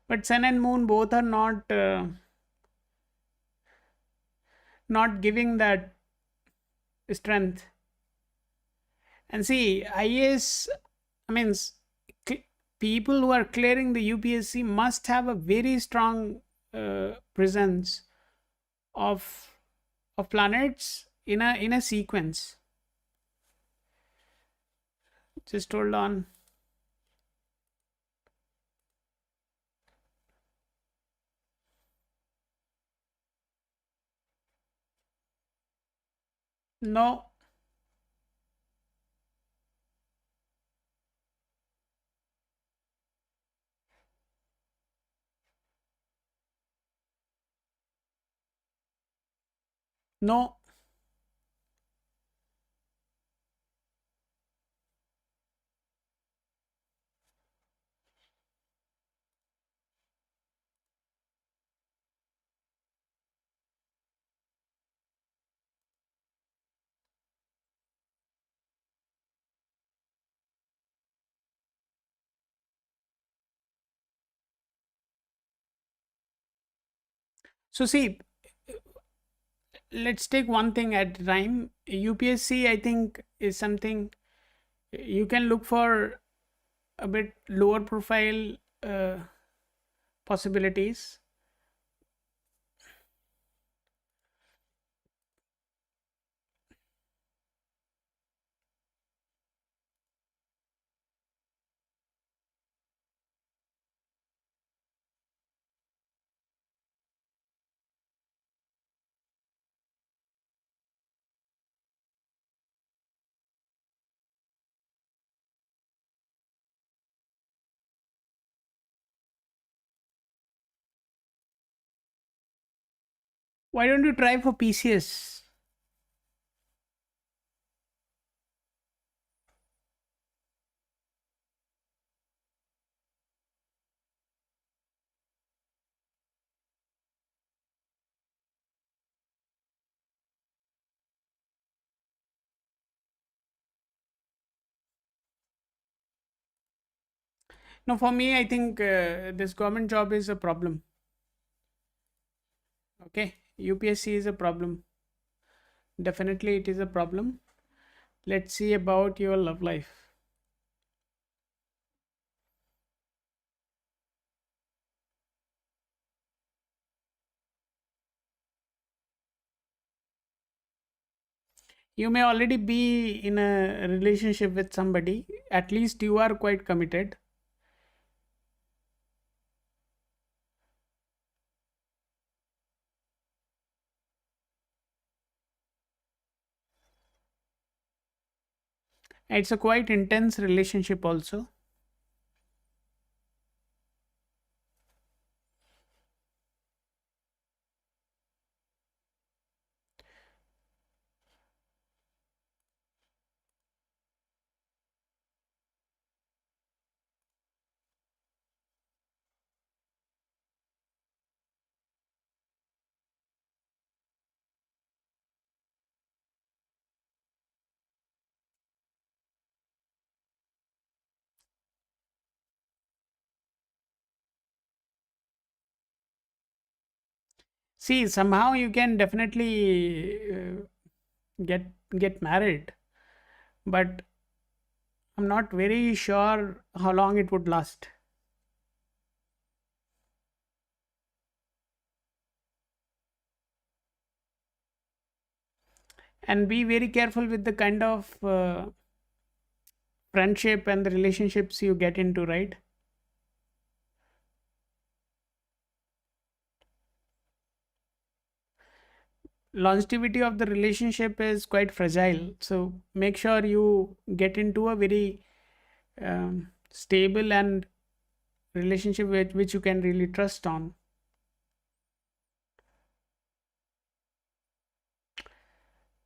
S1: But Sun and Moon both are not giving that strength. And see, IAS, I mean, people who are clearing the UPSC must have a very strong presence of planets in a sequence. Just hold on. No. No. So see, let's take one thing at a time. UPSC, I think, is something you can look for a bit lower profile possibilities. Why don't you try for PCS? No, for me, I think this government job is a problem. Okay, UPSC is a problem. Definitely, it is a problem. Let's see about your love life. You may already be in a relationship with somebody. At least you are quite committed. It's a quite intense relationship, also. See, somehow you can definitely get married, but I'm not very sure how long it would last. And be very careful with the kind of friendship and the relationships you get into, right? Longevity of the relationship is quite fragile, so make sure you get into a very stable and relationship which you can really trust on.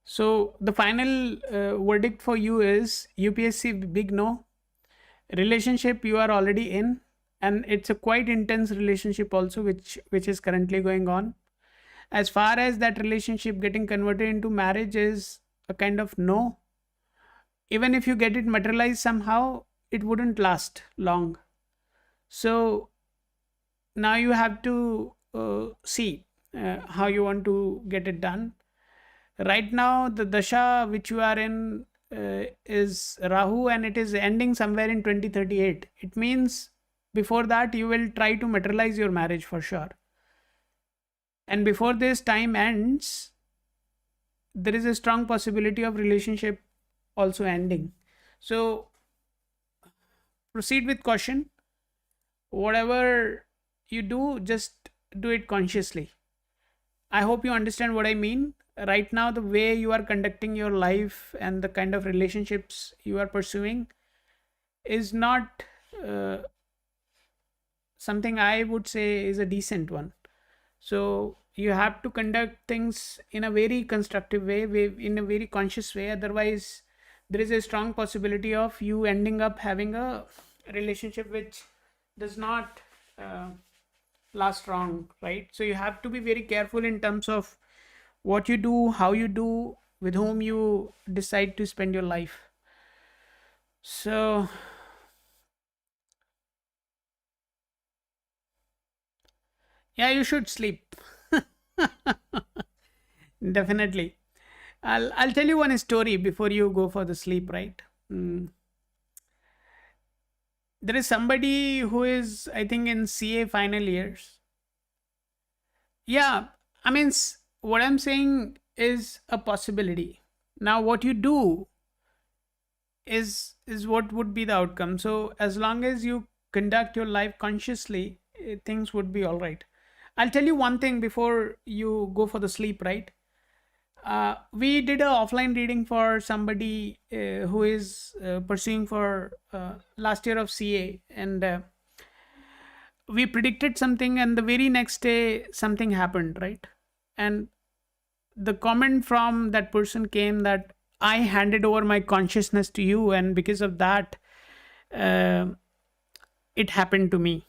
S1: So the final verdict for you is UPSC big no. Relationship you are already in, and it's a quite intense relationship also, which is currently going on. As far as that relationship getting converted into marriage is a kind of no. Even if you get it materialized somehow, it wouldn't last long. So now you have to see how you want to get it done. Right now, the dasha which you are in is Rahu, and it is ending somewhere in 2038. It means before that you will try to materialize your marriage for sure. And before this time ends, there is a strong possibility of relationship also ending. So proceed with caution. Whatever you do, just do it consciously. I hope you understand what I mean. Right now, the way you are conducting your life and the kind of relationships you are pursuing is not uh, something I would say is a decent one. So you have to conduct things in a very constructive way, in a very conscious way. Otherwise, there is a strong possibility of you ending up having a relationship which does not uh, last long, right? So you have to be very careful in terms of what you do, how you do, with whom you decide to spend your life. So, yeah, you should sleep. Definitely. I'll tell you one story before you go for the sleep, right? Mm. There is somebody who is, I think, in CA final years. Yeah, I mean, what I'm saying is a possibility. Now, what you do is what would be the outcome. So, as long as you conduct your life consciously, things would be all right. I'll tell you one thing before you go for the sleep, right? We did a offline reading for somebody who is pursuing for last year of CA, and we predicted something, and the very next day something happened, right? And the comment from that person came that I handed over my consciousness to you, and because of that, uh, it happened to me.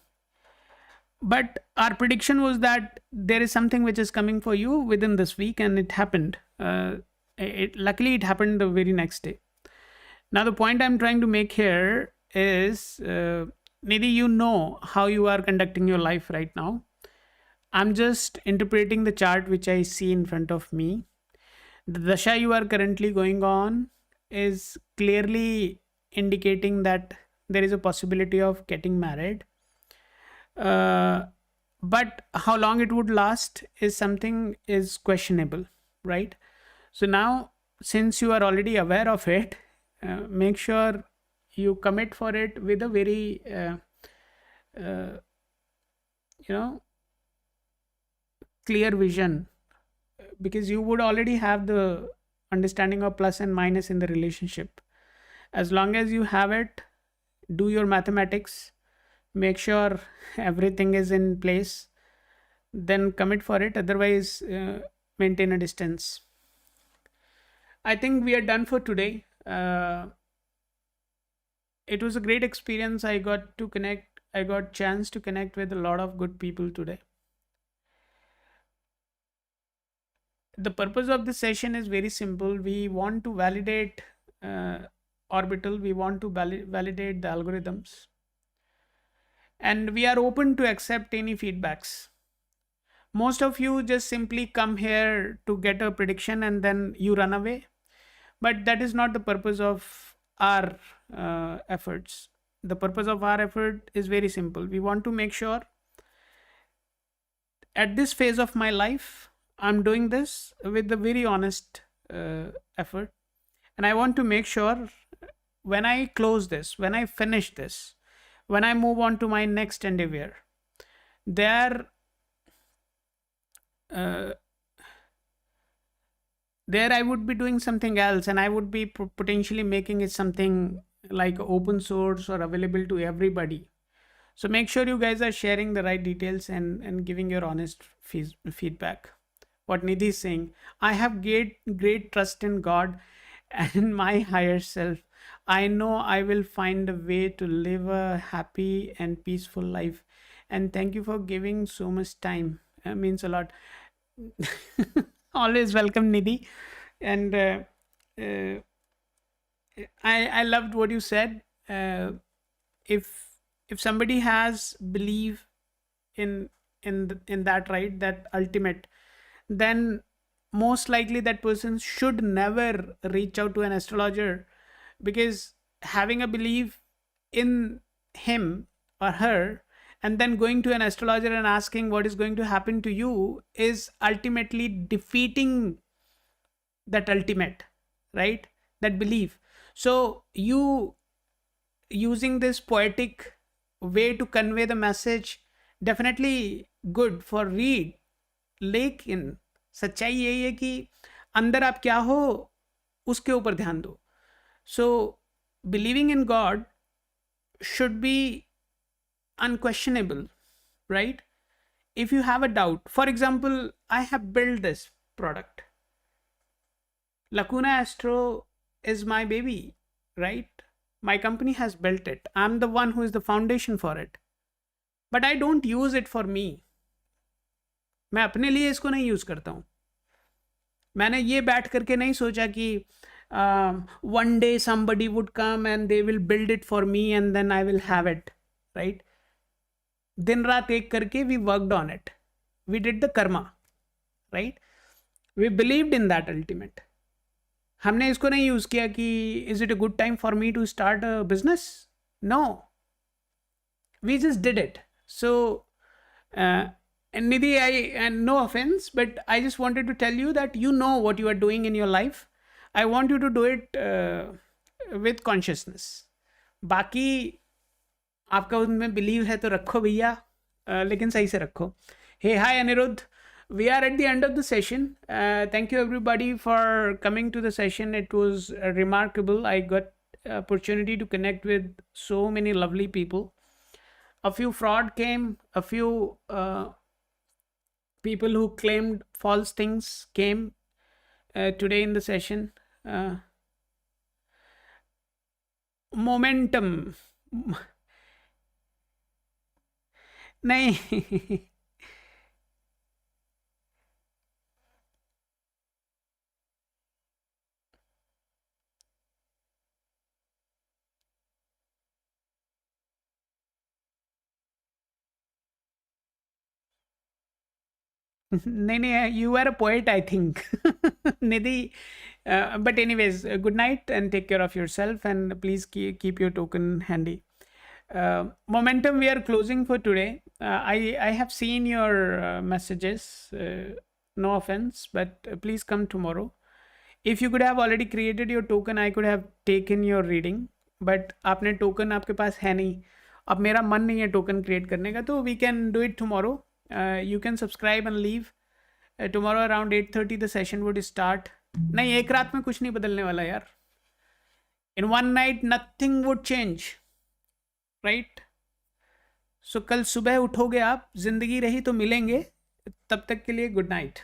S1: But our prediction was that there is something which is coming for you within this week, and it happened. Luckily, it happened the very next day. Now, the point I'm trying to make here is Nidhi, you know how you are conducting your life right now. I'm just interpreting the chart which I see in front of me. The dasha you are currently going on is clearly indicating that there is a possibility of getting married. Uh, but how long it would last is something is questionable, right? So now, since you are already aware of it, make sure you commit for it with a very uh, you know clear vision, because you would already have the understanding of plus and minus in the relationship. As long as you have it, do your mathematics, make sure everything is in place, then commit for it. Otherwise, maintain a distance. I think we are done for today. It was a great experience. I got chance to connect with a lot of good people today. The purpose of this session is very simple. We want to validate uh, orbital. We want to validate the algorithms, and we are open to accept any feedbacks. Most of you just simply come here to get a prediction and then you run away, but that is not the purpose of our efforts. The purpose of our effort is very simple. We want to make sure at this phase of my life, I'm doing this with a very honest effort. And I want to make sure when I close this, when I finish this, when I move on to my next endeavor, there, uh, there I would be doing something else, and I would be potentially making it something like open source or available to everybody. So make sure you guys are sharing the right details and giving your honest feedback. What Nidhi is saying, I have great trust in God and my higher self. I know I will find a way to live a happy and peaceful life. And thank you for giving so much time. It means a lot. Always welcome, Nidhi. And uh, I loved what you said. If if somebody has belief in in that, right, that ultimate, then most likely that person should never reach out to an astrologer, because having a belief in him or her and then going to an astrologer and asking what is going to happen to you is ultimately defeating that ultimate, right, that belief. So you using this poetic way to convey the message, definitely good for read, लेकिन सच्चाई यही है कि अंदर आप क्या हो उसके ऊपर ध्यान दो. So believing in God should be unquestionable, right? If you have a doubt, for example, I have built this product. Lacuna Astro is my baby, right? My company has built it. I'm the one who is the foundation for it. But I don't use it for me. मैं अपने लिए इसको नहीं use करता हूं. मैंने ये बैठ करके नहीं सोचा कि one day somebody would come and they will build it for me and then I will have it, right? दिन रात एक करके we worked on it. We did the karma, right? We believed in that ultimate. हमने इसको नहीं use किया कि is it a good time for me to start a business? No, we just did it. So and Nidhi, and no offense, but I just wanted to tell you that you know what you are doing in your life. I want you to do it with consciousness. बाकी आपका उनमें believe है तो रखो भैया, लेकिन सही से रखो. Hey, hi Anirudh. We are at the end of the session. Thank you everybody for coming to the session. It was remarkable. I got opportunity to connect with so many lovely people. A few fraud came, a few people who claimed false things came today in the session. Momentum. नहीं. नहीं नहीं, you are a poet, I think. Nidhi, but anyways, good night and take care of yourself, and please keep your token handy. Momentum, we are closing for today. I have seen your messages. No offense, but please come tomorrow. If you could have already created your token, I could have taken your reading. But आपने token आपके पास है नहीं. अब मेरा मन नहीं है token create करने का, तो we can do it tomorrow. You can subscribe and leave. Tomorrow around 8:30 the session would start. नहीं, एक रात में कुछ नहीं बदलने वाला यार. In one night nothing would change, right? So कल सुबह उठोगे आप, जिंदगी रही तो मिलेंगे. तब तक के लिए गुड नाइट.